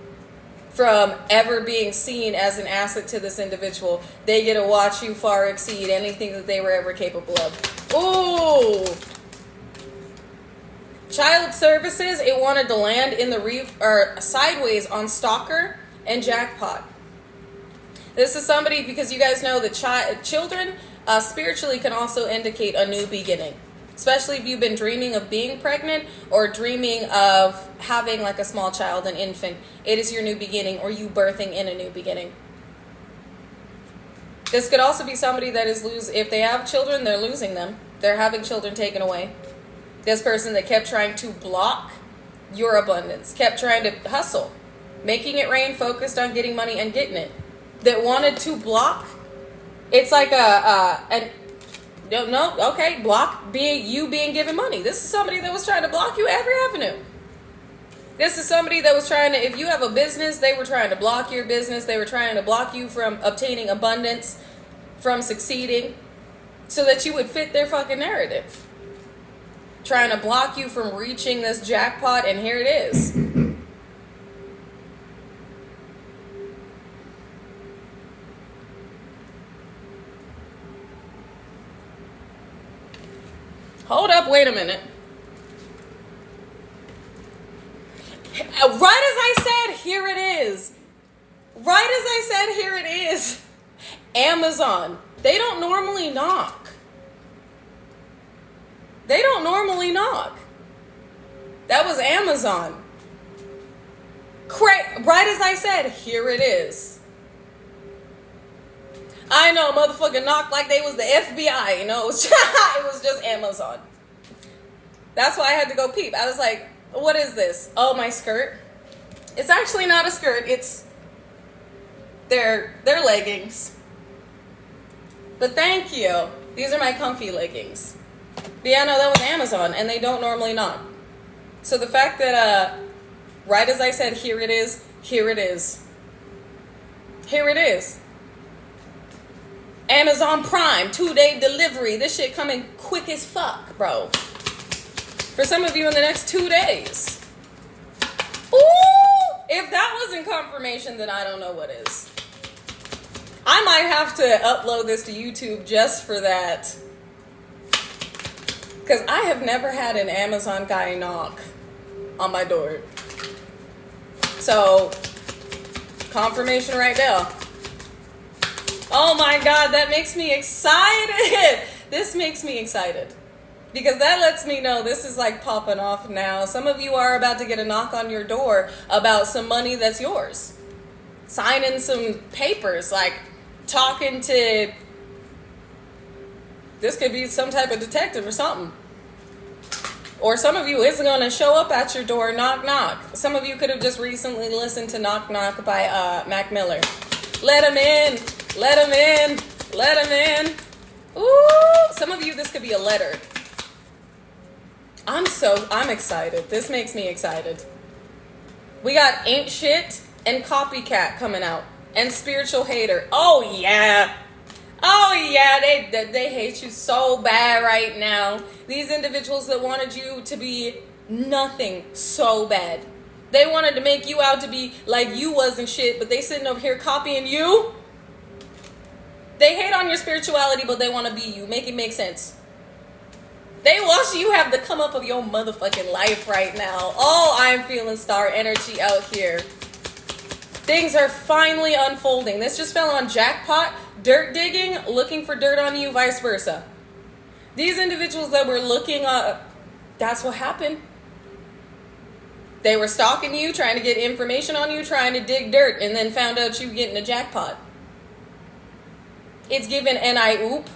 from ever being seen as an asset to this individual. They get to watch you far exceed anything that they were ever capable of. Ooh! Child services, it wanted to land in the sideways on stalker and jackpot. This is somebody, because you guys know that children spiritually can also indicate a new beginning. Especially if you've been dreaming of being pregnant or dreaming of having like a small child, an infant. It is your new beginning, or you birthing in a new beginning. This could also be somebody that is if they have children, they're losing them. They're having children taken away. This person that kept trying to block your abundance, kept trying to hustle, making it rain, focused on getting money and getting it. That wanted to block. It's like block being given money. This is somebody that was trying to block you every avenue. This is somebody that was trying to, if you have a business, they were trying to block your business. They were trying to block you from obtaining abundance, from succeeding, so that you would fit their fucking narrative. Trying to block you from reaching this jackpot, and here it is. Hold up, wait a minute. Right as I said, here it is. Right as I said, here it is. Amazon. They don't normally knock. They don't normally knock. That was Amazon. Right as I said, here it is. I know, motherfucker knocked like they was the FBI. You know, it was just Amazon. That's why I had to go peep. I was like, what is this? Oh, my skirt. It's actually not a skirt. It's their leggings. But thank you. These are my comfy leggings. But yeah, no, that was Amazon, and they don't normally knock. So the fact that, right as I said, here it is, here it is. Here it is. Amazon Prime, 2-day delivery. This shit coming quick as fuck, bro. For some of you in the next 2 days. Ooh! If that wasn't confirmation, then I don't know what is. I might have to upload this to YouTube just for that. Because I have never had an Amazon guy knock on my door. So, confirmation right now. Oh my God, that makes me excited. This makes me excited. Because that lets me know this is like popping off now. Some of you are about to get a knock on your door about some money that's yours. Signing some papers, like talking to, this could be some type of detective or something. Or some of you is going to show up at your door, knock, knock. Some of you could have just recently listened to Knock Knock by Mac Miller. Let him in, let him in, let him in. Ooh, some of you, this could be a letter. I'm excited. This makes me excited. We got Ain't Shit and Copycat coming out. And Spiritual Hater. Oh yeah. Oh yeah, they hate you so bad right now. These individuals that wanted you to be nothing so bad. They wanted to make you out to be like you wasn't shit, but they sitting over here copying you. They hate on your spirituality, but they want to be you. Make it make sense. They watch you have the come up of your motherfucking life right now. Oh, I'm feeling star energy out here. Things are finally unfolding. This just fell on jackpot, dirt digging, looking for dirt on you, vice versa. These individuals that were looking up, that's what happened. They were stalking you, trying to get information on you, trying to dig dirt, and then found out you getting a jackpot. It's given oop.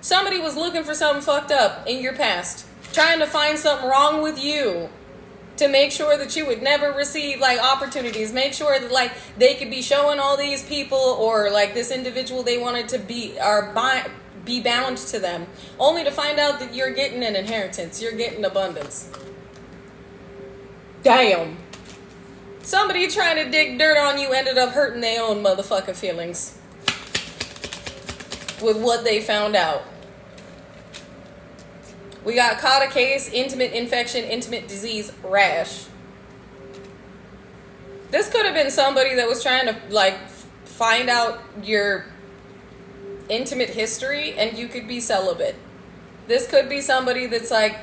Somebody was looking for something fucked up in your past, trying to find something wrong with you to make sure that you would never receive like opportunities, make sure that like they could be showing all these people or like this individual they wanted to be bound to them, only to find out that you're getting an inheritance, you're getting abundance. Damn. Somebody trying to dig dirt on you ended up hurting their own motherfucking feelings with what they found out. We got caught a case, intimate infection, intimate disease, rash. This could have been somebody that was trying to like find out your intimate history and you could be celibate. This could be somebody that's like,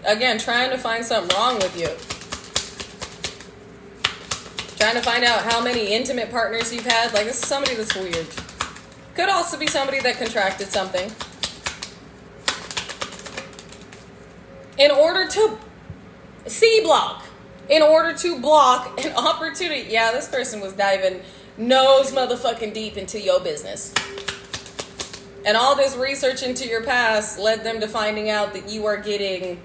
again, trying to find something wrong with you. Trying to find out how many intimate partners you've had. Like, this is somebody that's weird. Could also be somebody that contracted something. in order to C-block, in order to block an opportunity. Yeah, this person was diving nose motherfucking deep into your business. And all this research into your past led them to finding out that you are getting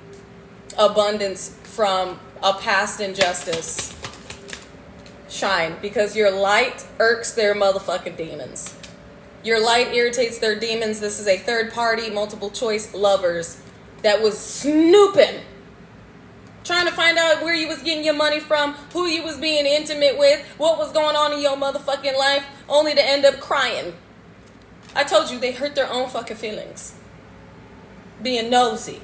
abundance from a past injustice. Shine, because your light irks their motherfucking demons. Your light irritates their demons. This is a third party, multiple choice lovers that was snooping, trying to find out where you was getting your money from, who you was being intimate with, what was going on in your motherfucking life, only to end up crying. I told you, they hurt their own fucking feelings. Being nosy.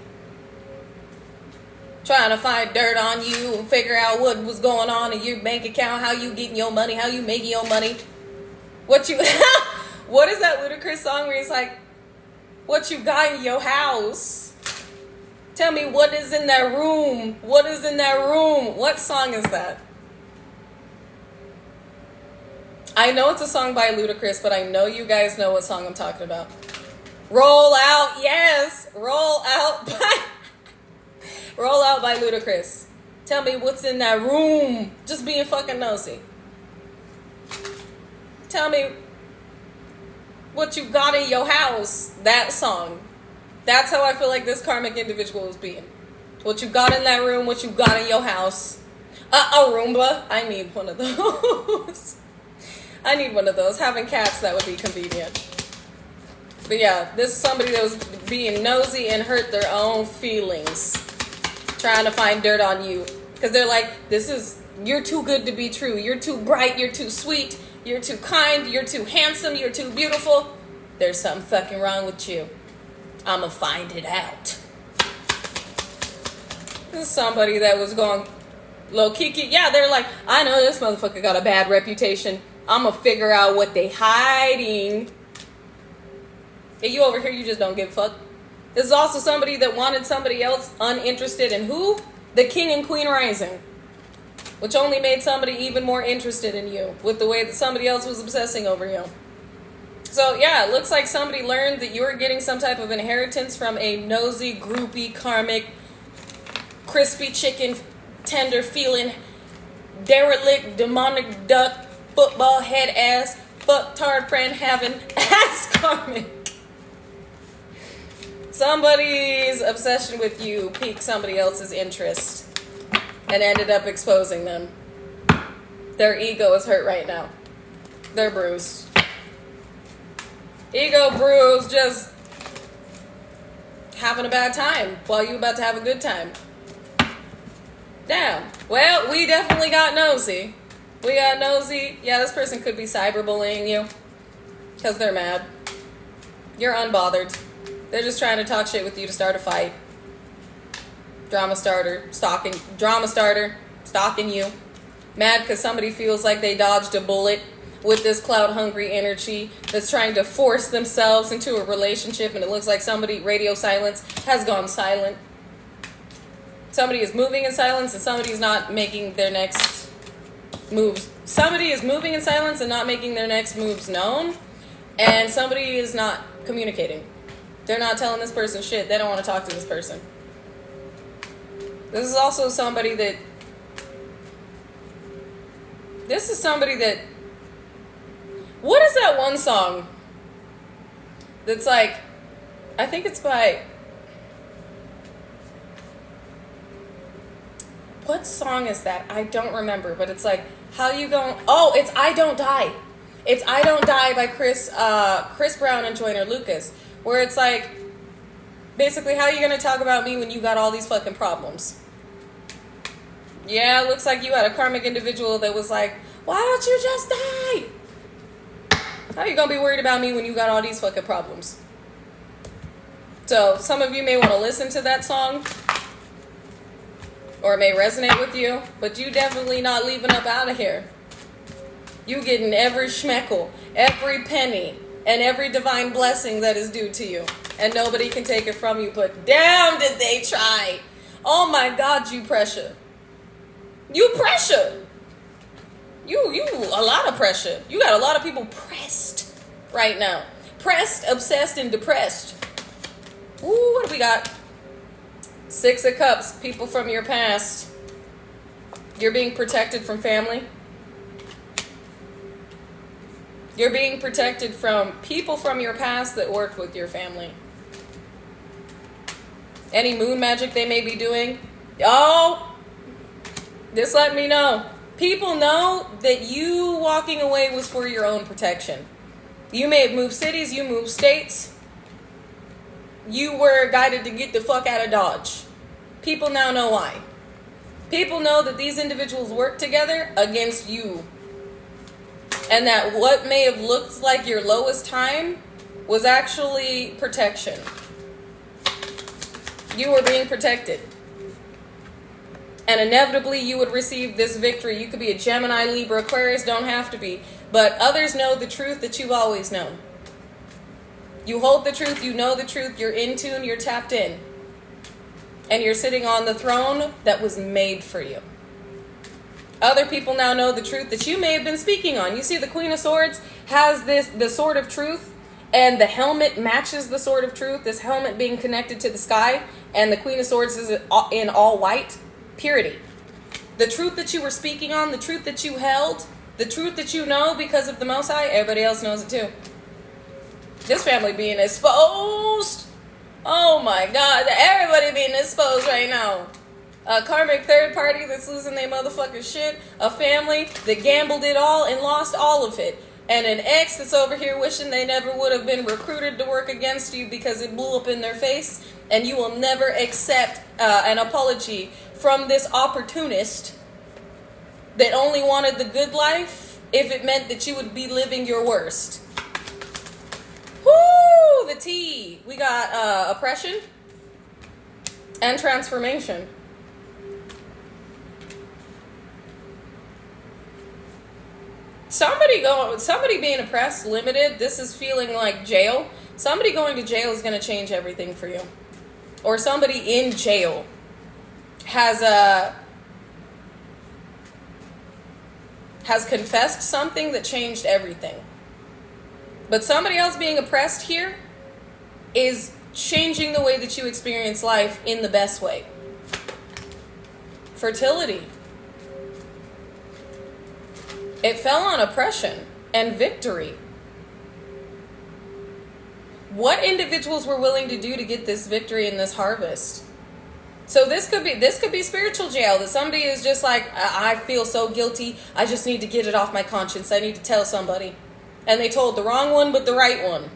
Trying to find dirt on you and figure out what was going on in your bank account, how you getting your money, how you making your money. What you... What is that Ludacris song where he's like, what you got in your house? Tell me what is in that room. What is in that room? What song is that? I know it's a song by Ludacris, but I know you guys know what song I'm talking about. Roll Out, yes. Roll Out by Ludacris. Tell me what's in that room. Just being fucking nosy. Tell me what you got in your house. That song. That's how I feel like this karmic individual is being. What you got in that room, what you got in your house. A Roomba. I need one of those. I need one of those. Having cats, that would be convenient. But yeah, this is somebody that was being nosy and hurt their own feelings. Trying to find dirt on you. Because they're like, you're too good to be true. You're too bright. You're too sweet. You're too kind. You're too handsome. You're too beautiful. There's something fucking wrong with you. I'ma find it out. This is somebody that was going low kiki. Yeah, they're like, I know this motherfucker got a bad reputation. I'ma figure out what they hiding. Hey, you over here, you just don't give a fuck. This is also somebody that wanted somebody else uninterested in who? The king and queen rising. Which only made somebody even more interested in you with the way that somebody else was obsessing over you. So yeah, it looks like somebody learned that you were getting some type of inheritance from a nosy, groupie, karmic, crispy chicken, tender feeling, derelict, demonic duck, football head ass, fucktard friend having ass karmic. Somebody's obsession with you piqued somebody else's interest and ended up exposing them. Their ego is hurt right now. They're bruised. Ego bruised, just having a bad time while you about to have a good time. Damn. Well, we definitely got nosy. We got nosy. Yeah, this person could be cyberbullying you because they're mad. You're unbothered. They're just trying to talk shit with you to start a fight. Drama starter, stalking you. Mad because somebody feels like they dodged a bullet with this cloud-hungry energy that's trying to force themselves into a relationship, and it looks like somebody, radio silence, has gone silent. Somebody is moving in silence and somebody is not making their next moves. Somebody is moving in silence and not making their next moves known, and somebody is not communicating. They're not telling this person shit. They don't want to talk to this person. This is also somebody that... What is that one song that's like... I think it's by... What song is that? I don't remember, but it's like, how you going... Oh, it's I Don't Die. It's I Don't Die by Chris Brown and Joyner Lucas. Where it's like, basically, how are you going to talk about me when you got all these fucking problems? Yeah, it looks like you had a karmic individual that was like, why don't you just die? How are you going to be worried about me when you got all these fucking problems? So, some of you may want to listen to that song. Or it may resonate with you. But you definitely not leaving up out of here. You getting every schmeckle, every penny, and every divine blessing that is due to you. And nobody can take it from you, but damn did they try. Oh my God, you pressure. You pressure. You a lot of pressure. You got a lot of people pressed right now. Pressed, obsessed, and depressed. Ooh, what do we got? Six of Cups, people from your past. You're being protected from family. You're being protected from people from your past that worked with your family. Any moon magic they may be doing. Oh, just let me know. People know that you walking away was for your own protection. You may have moved cities, you moved states. You were guided to get the fuck out of Dodge. People now know why. People know that these individuals work together against you. And that what may have looked like your lowest time was actually protection. You were being protected. And inevitably you would receive this victory. You could be a Gemini, Libra, Aquarius, don't have to be. But others know the truth that you've always known. You hold the truth, you know the truth, you're in tune, you're tapped in. And you're sitting on the throne that was made for you. Other people now know the truth that you may have been speaking on. You see the Queen of Swords has the sword of truth, and the helmet matches the sword of truth, this helmet being connected to the sky, and the Queen of Swords is in all white. Purity. The truth that you were speaking on, the truth that you held, the truth that you know because of the Most High, everybody else knows it too. This family being exposed. Oh my God, everybody being exposed right now. A karmic third party that's losing their motherfucking shit. A family that gambled it all and lost all of it. And an ex that's over here wishing they never would have been recruited to work against you because it blew up in their face. And you will never accept an apology from this opportunist that only wanted the good life if it meant that you would be living your worst. Woo! The T. We got oppression and transformation. Somebody being oppressed, limited, this is feeling like jail. Somebody going to jail is going to change everything for you. Or somebody in jail has confessed something that changed everything. But somebody else being oppressed here is changing the way that you experience life in the best way. Fertility. It fell on oppression and victory. What individuals were willing to do to get this victory and this harvest? So this could be spiritual jail, that somebody is just like, I feel so guilty, I just need to get it off my conscience, I need to tell somebody. And they told the wrong one, but the right one.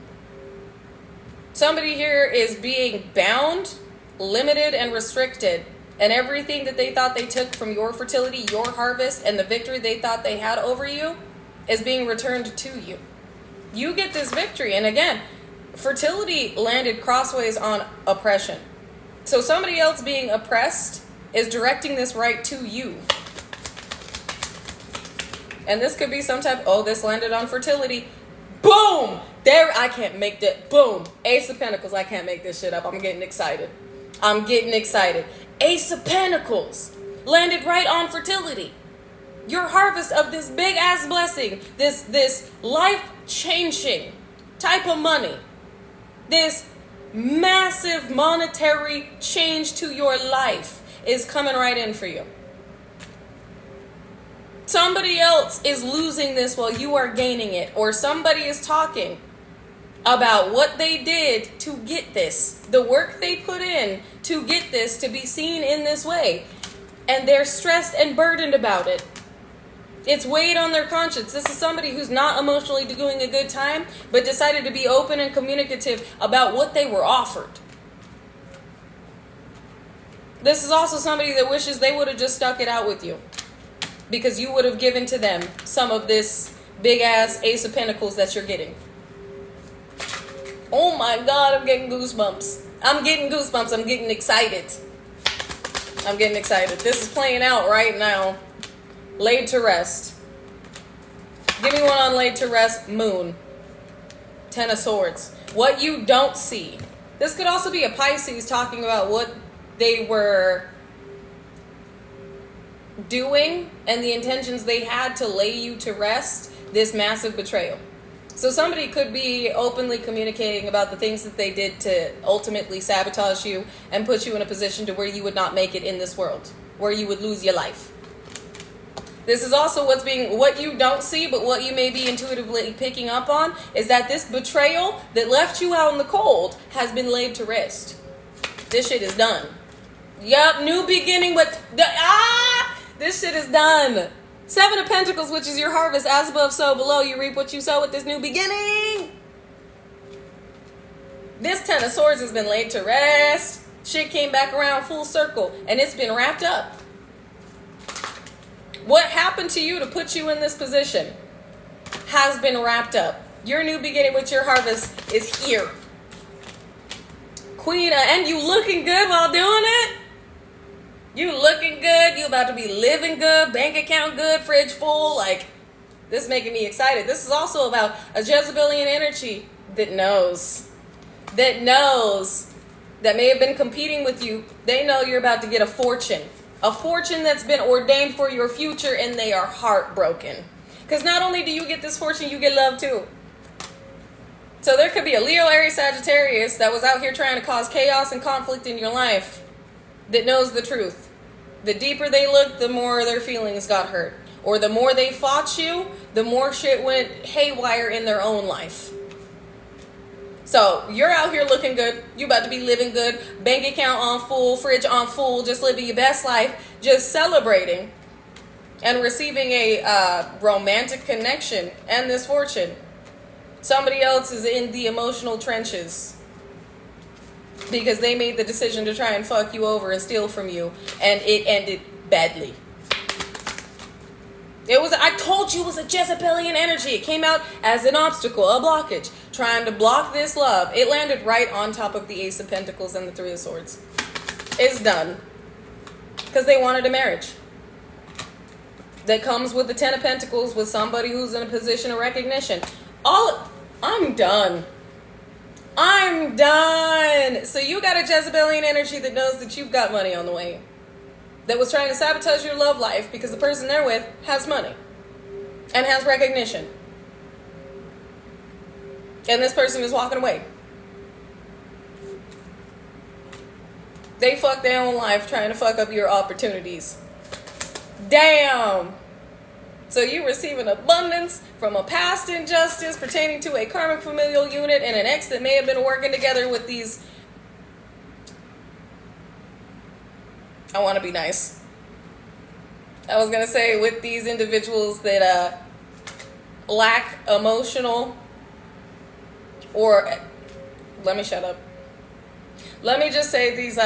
Somebody here is being bound, limited, and restricted. And everything that they thought they took from your fertility, your harvest, and the victory they thought they had over you is being returned to you. You get this victory. And again, fertility landed crossways on oppression. So somebody else being oppressed is directing this right to you. And this could be some type, this landed on fertility. Boom! There, I can't make that. Boom! Ace of Pentacles. I can't make this shit up. I'm getting excited. Ace of Pentacles landed right on fertility. Your harvest of this big ass blessing, this life-changing type of money, this massive monetary change to your life is coming right in for you. Somebody else is losing this while you are gaining it, or somebody is talking about what they did to get this, the work they put in to get this to be seen in this way, and they're stressed and burdened about it. It's weighed on their conscience. This is somebody who's not emotionally doing a good time, but decided to be open and communicative about what they were offered. This is also somebody that wishes they would have just stuck it out with you, because you would have given to them some of this big ass Ace of Pentacles that you're getting. Oh my God, I'm getting goosebumps. I'm getting excited. This is playing out right now. Laid to rest. Give me one on laid to rest. Moon. Ten of Swords. What you don't see. This could also be a Pisces talking about what they were doing and the intentions they had to lay you to rest. This massive betrayal. So somebody could be openly communicating about the things that they did to ultimately sabotage you and put you in a position to where you would not make it in this world, where you would lose your life. This is also what you don't see, but what you may be intuitively picking up on is that this betrayal that left you out in the cold has been laid to rest. This shit is done. Yup, new beginning, but this shit is done. 7 of Pentacles, which is your harvest, as above, so below. You reap what you sow with this new beginning. This 10 of Swords has been laid to rest. Shit came back around full circle, and it's been wrapped up. What happened to you to put you in this position has been wrapped up. Your new beginning with your harvest is here. Queen, and you looking good while doing it? You looking good, you about to be living good, bank account good, fridge full, like, this is making me excited. This is also about a Jezebelian energy that knows, that may have been competing with you. They know you're about to get a fortune that's been ordained for your future, and they are heartbroken. Because not only do you get this fortune, you get love too. So there could be a Leo, Aries, Sagittarius that was out here trying to cause chaos and conflict in your life that knows the truth. The deeper they looked, the more their feelings got hurt. Or the more they fought you, the more shit went haywire in their own life. So you're out here looking good. You about to be living good. Bank account on full, fridge on full, just living your best life, just celebrating and receiving a romantic connection and this fortune. Somebody else is in the emotional trenches because they made the decision to try and fuck you over and steal from you, and it ended badly. I told you it was a Jezebelian energy. It came out as an obstacle, a blockage, trying to block this love. It landed right on top of the Ace of Pentacles and the 3 of Swords. It's done. Because they wanted a marriage that comes with the 10 of Pentacles with somebody who's in a position of recognition. I'm done. I'm done. So you got a Jezebelian energy that knows that you've got money on the way, that was trying to sabotage your love life because the person they're with has money and has recognition. And this person is walking away. They fuck their own life trying to fuck up your opportunities. Damn. So you receive an abundance from a past injustice pertaining to a karmic familial unit and an ex that may have been working together with these. I want to be nice. I was going to say with these individuals that lack emotional or, let me shut up. Let me just say these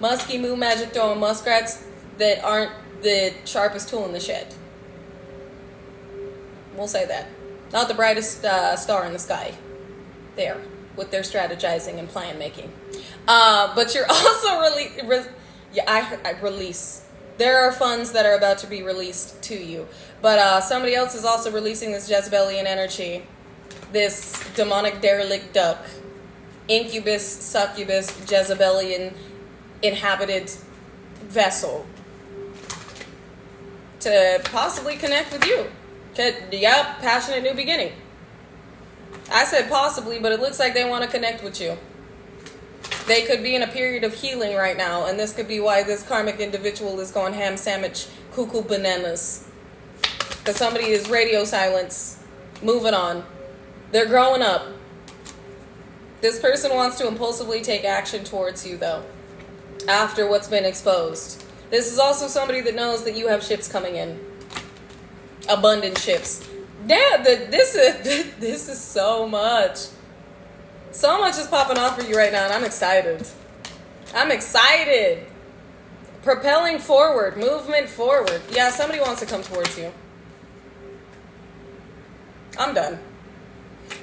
musky moo magic throwing muskrats that aren't the sharpest tool in the shed. We'll say that. Not the brightest star in the sky. There, with their strategizing and plan making. But you're also release. There are funds that are about to be released to you. But somebody else is also releasing this Jezebelian energy. This demonic derelict duck. Incubus, succubus, Jezebelian inhabited vessel. To possibly connect with you. Yep, passionate new beginning. I said possibly, but it looks like they want to connect with you. They could be in a period of healing right now, and this could be why this karmic individual is going ham sandwich cuckoo bananas. Because somebody is radio silence, moving on. They're growing up. This person wants to impulsively take action towards you, though, after what's been exposed. This is also somebody that knows that you have ships coming in. Abundant ships. Damn, this is so much. So much is popping off for you right now, and I'm excited. I'm excited. Propelling forward, movement forward. Yeah, somebody wants to come towards you. I'm done.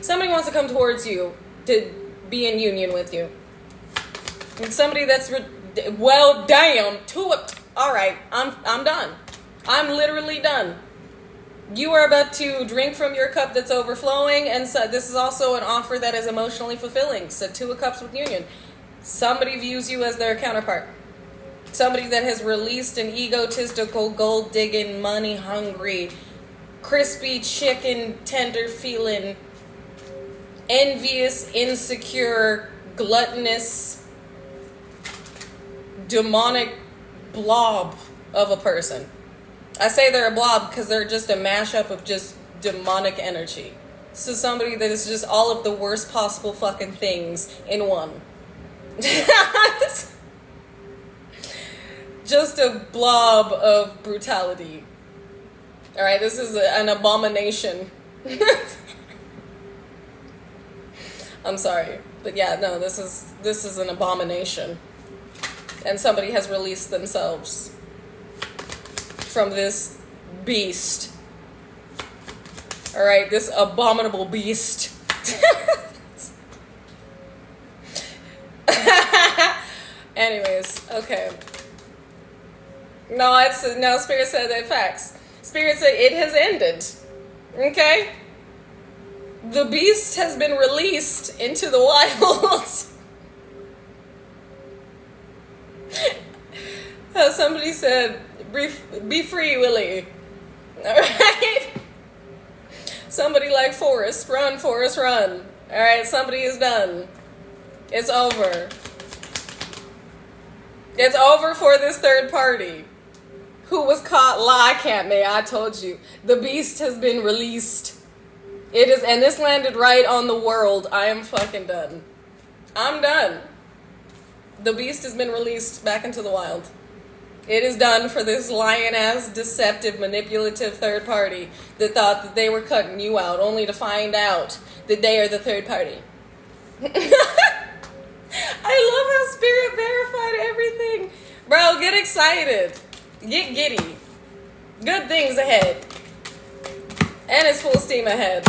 Somebody wants to come towards you to be in union with you. And somebody that's, well, damn, all right, I'm done. I'm literally done. You are about to drink from your cup that's overflowing, and so this is also an offer that is emotionally fulfilling. So 2 of Cups with union. Somebody views you as their counterpart. Somebody that has released an egotistical, gold-digging, money-hungry crispy chicken tender feeling, envious, insecure, gluttonous, demonic blob of a person. I say they're a blob because they're just a mashup of just demonic energy. So somebody that is just all of the worst possible fucking things in one. Just a blob of brutality. Alright, this is an abomination. I'm sorry. But yeah, no, this is an abomination. And somebody has released themselves from this beast. Alright, this abominable beast. Anyways, okay. No, Spirit said that facts. Spirit said it has ended. Okay? The beast has been released into the wild. Somebody said, be free, Willie. Alright? Somebody like Forrest, run, run. Alright, somebody is done. It's over. It's over for this third party who was caught Checkmate. I told you. The beast has been released. It is, and this landed right on the world. I am fucking done. I'm done. The beast has been released back into the wild. It is done for this lion-ass, deceptive, manipulative third party that thought that they were cutting you out, only to find out that they are the third party. I love how Spirit verified everything. Bro, get excited. Get giddy. Good things ahead. And it's full steam ahead.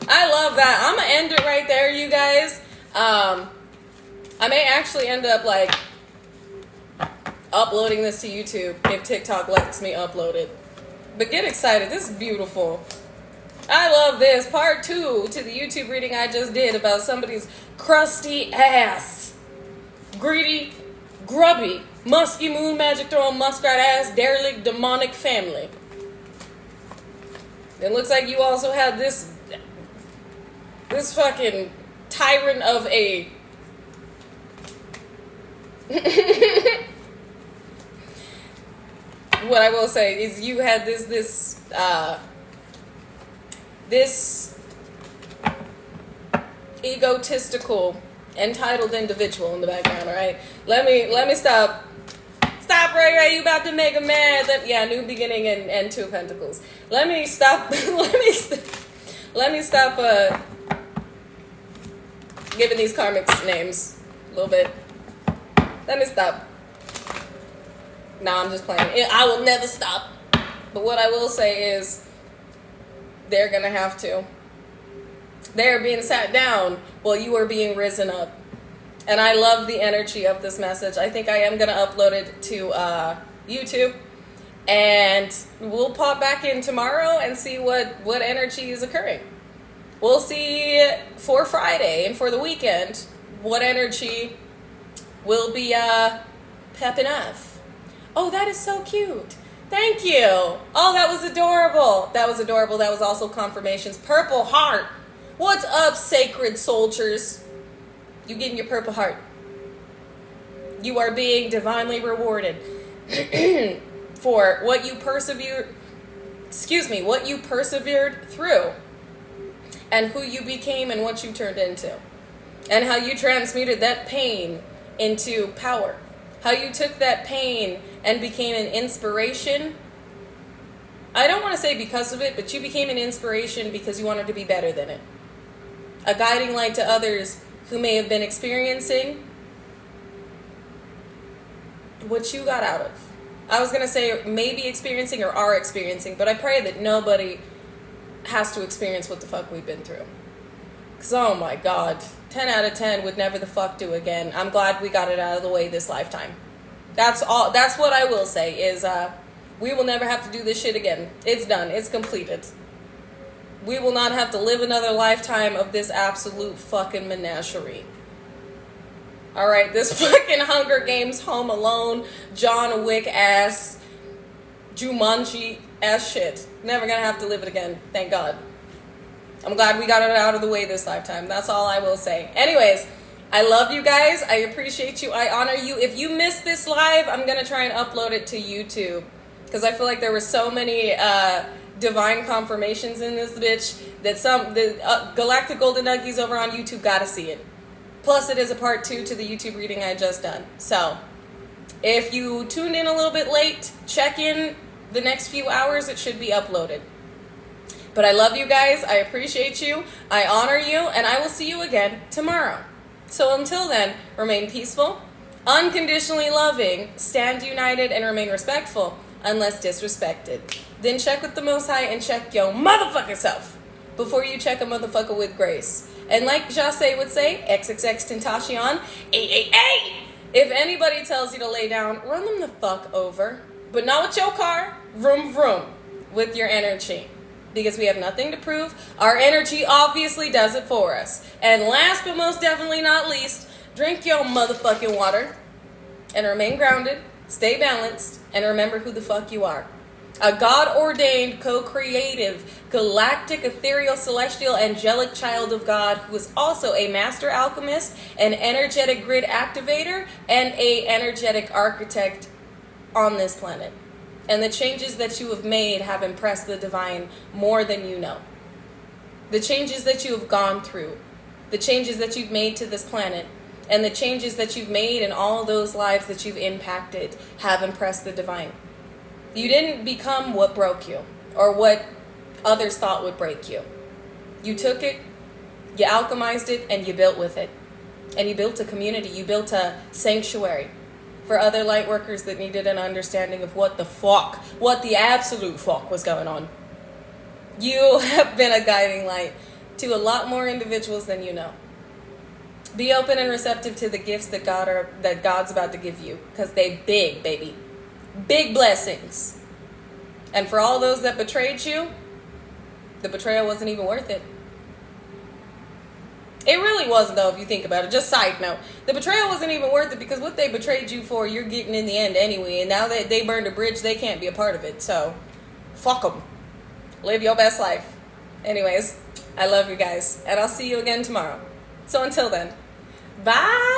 I love that. I'm going to end it right there, you guys. I may actually end up, like, uploading this to YouTube if TikTok lets me upload it. But get excited. This is beautiful. I love this. Part 2 to the YouTube reading I just did about somebody's crusty ass. Greedy, grubby, musky moon magic throwing muskrat ass, derelict, demonic family. It looks like you also have this fucking tyrant of a what I will say is you had this egotistical, entitled individual in the background. All right, let me stop Ray Ray, you about to make a mad. Yeah, new beginning and 2 of pentacles. Let me stop let me stop giving these karmics names a little bit. Let me stop. Nah, I'm just playing. I will never stop. But what I will say is they're gonna have to. They are being sat down while you are being risen up. And I love the energy of this message. I think I am going to upload it to YouTube. And we'll pop back in tomorrow and see what energy is occurring. We'll see for Friday and for the weekend what energy will be pepping off. Oh, that is so cute. Thank you. Oh, that was adorable. That was adorable. That was also confirmations. Purple heart. What's up, sacred soldiers? You getting your purple heart. You are being divinely rewarded for what you persevered through, and who you became and what you turned into, and how you transmuted that pain into power. How you took that pain and became an inspiration. I don't want to say because of it, but you became an inspiration because you wanted to be better than it. A guiding light to others who may have been experiencing what you got out of. I was going to say maybe experiencing or are experiencing, but I pray that nobody has to experience what the fuck we've been through. Because, oh my God, 10 out of 10 would never the fuck do again. I'm glad we got it out of the way this lifetime. That's all. That's what I will say is we will never have to do this shit again. It's done. It's completed. We will not have to live another lifetime of this absolute fucking menagerie. Alright, this fucking Hunger Games, Home Alone, John Wick ass, Jumanji as shit. Never gonna have to live it again. Thank God. I'm glad we got it out of the way this lifetime. That's all I will say. Anyways, I love you guys. I appreciate you. I honor you. If you missed this live, I'm gonna try and upload it to YouTube because I feel like there were so many divine confirmations in this bitch that the Galactic Golden Nuggies over on YouTube gotta see it. Plus, it is a part 2 to the YouTube reading I just done. So, if you tuned in a little bit late, check in the next few hours. It should be uploaded. But I love you guys. I appreciate you. I honor you. And I will see you again tomorrow. So until then, remain peaceful, unconditionally loving, stand united, and remain respectful unless disrespected. Then check with the Most High and check your motherfucking self before you check a motherfucker with grace. And like Jase would say, XXX Tentacion, AAA. If anybody tells you to lay down, run them the fuck over. But not with your car. Vroom vroom. With your energy. Because we have nothing to prove. Our energy obviously does it for us. And last but most definitely not least, drink your motherfucking water. And remain grounded. Stay balanced. And remember who the fuck you are. A God-ordained, co-creative, galactic, ethereal, celestial, angelic child of God who is also a master alchemist, an energetic grid activator, and a energetic architect on this planet. And the changes that you have made have impressed the divine more than you know. The changes that you have gone through, the changes that you've made to this planet, and the changes that you've made in all those lives that you've impacted have impressed the divine. You didn't become what broke you or what others thought would break you. You took it, you alchemized it, and you built with it. And you built a community. You built a sanctuary for other light workers that needed an understanding of what the absolute fuck was going on. You have been a guiding light to a lot more individuals than you know. Be open and receptive to the gifts that God's about to give you, because they big, baby. Big blessings. And for all those that betrayed you, the betrayal wasn't even worth it. It really wasn't, though, if you think about it. Just side note. The betrayal wasn't even worth it because what they betrayed you for, you're getting in the end anyway. And now that they burned a bridge, they can't be a part of it. So, fuck them. Live your best life. Anyways, I love you guys. And I'll see you again tomorrow. So until then, bye.